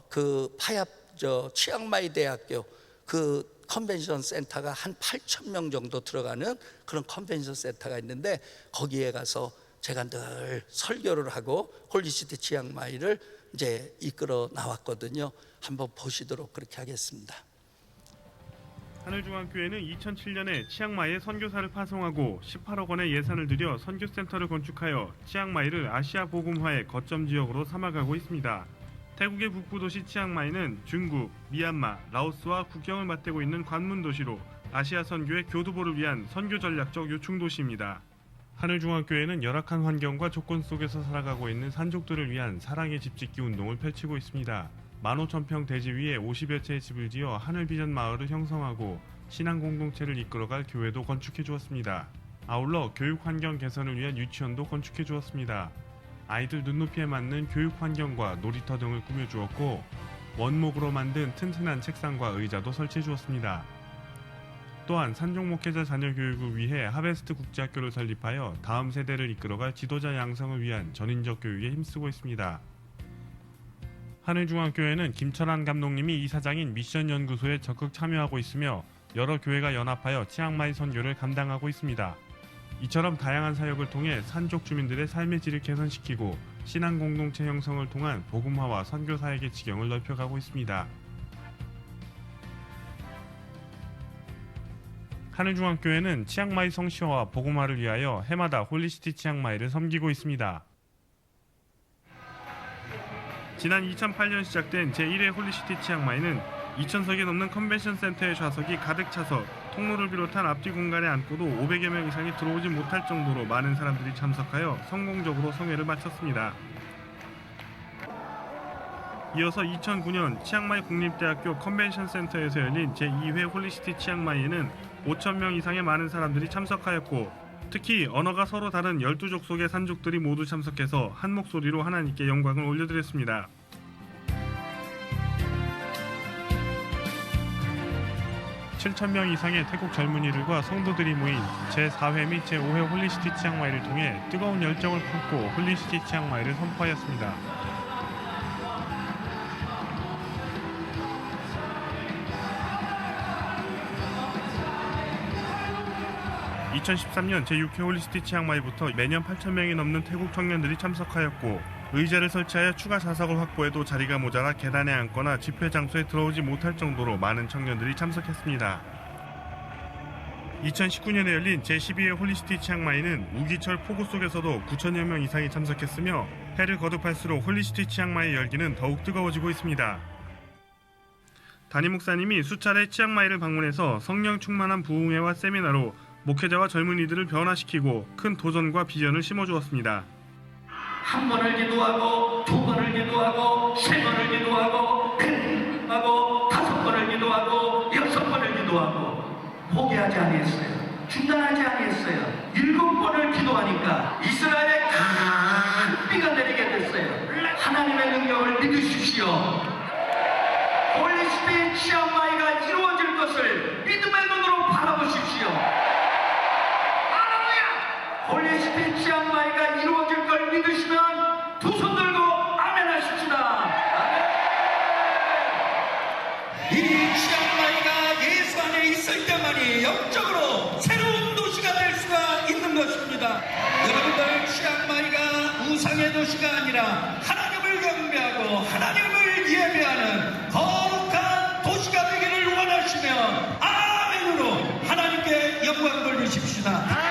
그 파얏 치앙마이 대학교 그 컨벤션 센터가 한 8,000명 정도 들어가는 그런 컨벤션 센터가 있는데, 거기에 가서 제가 늘 설교를 하고 홀리시티 치앙마이를 이제 이끌어 나왔거든요. 한번 보시도록 그렇게 하겠습니다. 하늘중앙교회는 2007년에 치앙마이에 선교사를 파송하고 18억 원의 예산을 들여 선교센터를 건축하여 치앙마이를 아시아 복음화의 거점 지역으로 삼아가고 있습니다. 태국의 북부도시 치앙마이는 중국, 미얀마, 라오스와 국경을 맞대고 있는 관문 도시로 아시아 선교의 교두보를 위한 선교 전략적 요충 도시입니다. 하늘중앙교회는 열악한 환경과 조건 속에서 살아가고 있는 산족들을 위한 사랑의 집 짓기 운동을 펼치고 있습니다. 15,000평 대지 위에 50여 채의 집을 지어 하늘비전 마을을 형성하고 신앙 공동체를 이끌어갈 교회도 건축해 주었습니다. 아울러 교육 환경 개선을 위한 유치원도 건축해 주었습니다. 아이들 눈높이에 맞는 교육 환경과 놀이터 등을 꾸며 주었고, 원목으로 만든 튼튼한 책상과 의자도 설치해 주었습니다. 또한 산족 목회자 자녀 교육을 위해 하베스트 국제학교를 설립하여 다음 세대를 이끌어갈 지도자 양성을 위한 전인적 교육에 힘쓰고 있습니다. 하늘중앙교회는 김철환 감독님이 이사장인 미션연구소에 적극 참여하고 있으며 여러 교회가 연합하여 치앙마이 선교를 감당하고 있습니다. 이처럼 다양한 사역을 통해 산족 주민들의 삶의 질을 개선시키고 신앙 공동체 형성을 통한 복음화와 선교 사역의 지경을 넓혀가고 있습니다. 하늘중앙교회는 치앙마이 성시화와 복음화를 위하여 해마다 홀리시티 치앙마이를 섬기고 있습니다. 지난 2008년 시작된 제1회 홀리시티 치앙마이는 2,000석이 넘는 컨벤션 센터의 좌석이 가득 차서 통로를 비롯한 앞뒤 공간에 앉고도 500여 명 이상이 들어오지 못할 정도로 많은 사람들이 참석하여 성공적으로 성회를 마쳤습니다. 이어서 2009년 치앙마이 국립대학교 컨벤션 센터에서 열린 제2회 홀리시티 치앙마이에는 5,000명 이상의 많은 사람들이 참석하였고, 특히 언어가 서로 다른 12족속의 산족들이 모두 참석해서 한 목소리로 하나님께 영광을 올려드렸습니다. (7,000명) 이상의 태국 젊은이들과 성도들이 모인 제4회 및 제5회 홀리시티 치앙마이를 통해 뜨거운 열정을 품고 홀리시티 치앙마이를 선포하였습니다. (2013년) 제6회 홀리시티 치앙마이부터 매년 8,000명이 넘는 태국 청년들이 참석하였고, 의자를 설치하여 추가 좌석을 확보해도 자리가 모자라 계단에 앉거나 집회 장소에 들어오지 못할 정도로 많은 청년들이 참석했습니다. 2019년에 열린 제12회 홀리시티 치앙마이는 우기철 폭우 속에서도 9,000여 명 이상이 참석했으며, 해를 거듭할수록 홀리시티 치앙마이 열기는 더욱 뜨거워지고 있습니다. 담임 목사님이 수차례 치앙마이를 방문해서 성령 충만한 부흥회와 세미나로 목회자와 젊은이들을 변화시키고 큰 도전과 비전을 심어주었습니다. 한 번을 기도하고, 두 번을 기도하고, 세 번을 기도하고, 하고 5번을 기도하고, 6번을 기도하고, 포기하지 아니했어요. 중단하지 아니했어요. 7번을 기도하니까 이스라엘에 큰 비가 내리게 됐어요. 하나님의 능력을 믿으십시오. 홀리시티 치앙마이가 이루어질 것을 믿음의 눈으로 바라보십시오. 홀리시티 치앙마이가 이루어질 걸 믿으시면 두 손 들고 아멘 하십시다. 이 치앙마이가 예수 안에 있을 때만이 영적으로 새로운 도시가 될 수가 있는 것입니다. 여러분들, 치앙마이가 우상의 도시가 아니라 하나님을 경배하고 하나님을 예배하는 거룩한 도시가 되기를 원하시면 아멘으로 하나님께 영광 돌리십시다.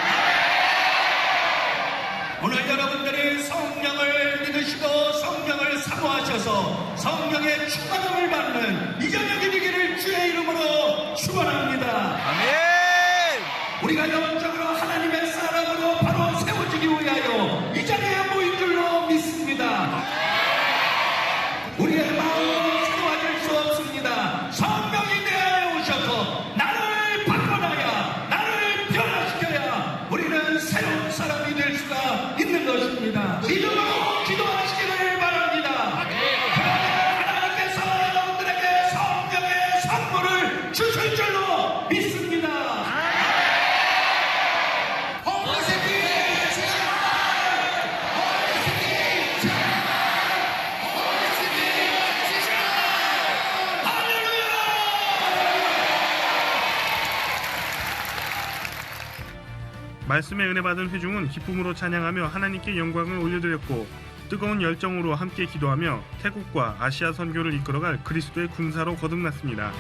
오늘 여러분들이 성령을 믿으시고 성령을 사모하셔서 성령의 충만함을 받는 이 저녁이 되기를 주의 이름으로 축원합니다. 아멘. 우리가 영적으로 하나님의 사람으로 바로 세워지기 위하여 이 자리에 모인 줄로 믿습니다. 우리의 마음은 새로워질 수 없습니다. 성령이 내 안에 오셔서 나를 바꿔놔야, 나를 변화시켜야 우리는 새로운 사람이 될 수가 있는 것입니다. 믿음으로 기도하시기를 바랍니다. 그러면 하나님께서 여러분들에게 성령의 선물을 주실 줄로 믿습니다. 말씀의 은혜 받은 회중은 기쁨으로 찬양하며 하나님께 영광을 올려드렸고, 뜨거운 열정으로 함께 기도하며 태국과 아시아 선교를 이끌어갈 그리스도의 군사로 거듭났습니다.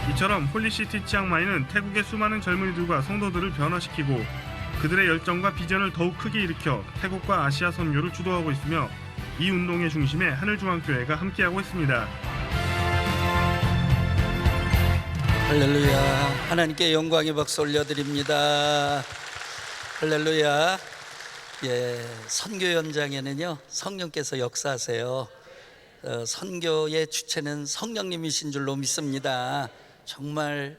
이처럼 홀리시티 치앙마이는 태국의 수많은 젊은이들과 성도들을 변화시키고 그들의 열정과 비전을 더욱 크게 일으켜 태국과 아시아 선교를 주도하고 있으며, 이 운동의 중심에 하늘중앙교회가 함께하고 있습니다. 할렐루야. 하나님께 영광의 박수 올려드립니다. 할렐루야. 선교 현장에는요, 성령께서 역사하세요. 선교의 주체는 성령님이신 줄로 믿습니다. 정말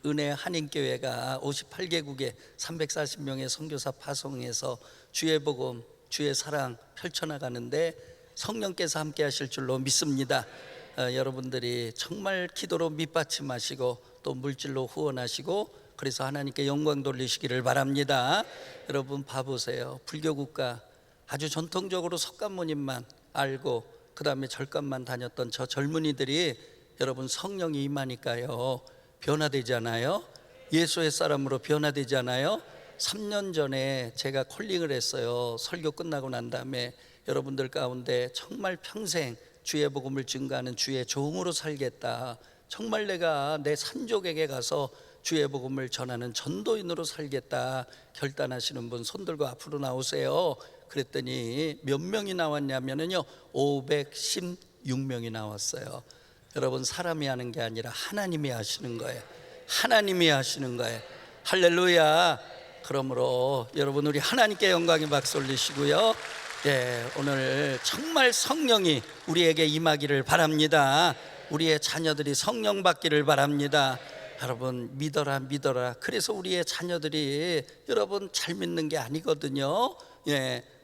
은혜 한인교회가 58개국에 340명의 선교사 파송해서 주의 복음, 주의 사랑 펼쳐나가는데 성령께서 함께 하실 줄로 믿습니다. 여러분들이 정말 기도로 밑받침하시고 또 물질로 후원하시고, 그래서 하나님께 영광 돌리시기를 바랍니다. 여러분 봐보세요. 불교 국가 아주 전통적으로 석가모님만 알고 그 다음에 절감만 다녔던 저 젊은이들이 여러분 성령이 임하니까요 변화되잖아요. 예수의 사람으로 변화되잖아요. 3년 전에 제가 콜링을 했어요. 설교 끝나고 난 다음에 여러분들 가운데 정말 평생 주의 복음을 증거하는 주의 종으로 살겠다, 정말 내가 내 산족에게 가서 주의 복음을 전하는 전도인으로 살겠다 결단하시는 분 손 들고 앞으로 나오세요. 그랬더니 몇 명이 나왔냐면요 516명이 나왔어요. 여러분 사람이 하는 게 아니라 하나님이 하시는 거예요. 하나님이 하시는 거예요. 할렐루야. 그러므로 여러분 우리 하나님께 영광의 박수 올리시고요. 오늘 정말 성령이 우리에게 임하기를 바랍니다. 우리의 자녀들이 성령 받기를 바랍니다. 여러분 믿어라 믿어라. 그래서 우리의 자녀들이 여러분 잘 믿는 게 아니거든요.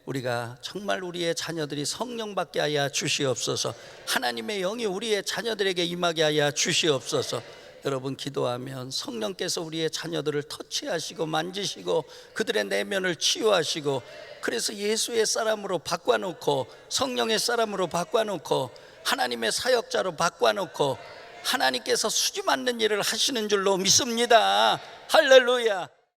우리가 정말 우리의 자녀들이 성령 받게 하여 주시옵소서. 하나님의 영이 우리의 자녀들에게 임하게 하여 주시옵소서. 여러분 기도하면 성령께서 우리의 자녀들을 터치하시고 만지시고 그들의 내면을 치유하시고, 그래서 예수의 사람으로 바꿔놓고 성령의 사람으로 바꿔놓고 하나님의 사역자로 바꿔놓고 하나님께서 수지 맞는 일을 하시는 줄로 믿습니다. 할렐루야.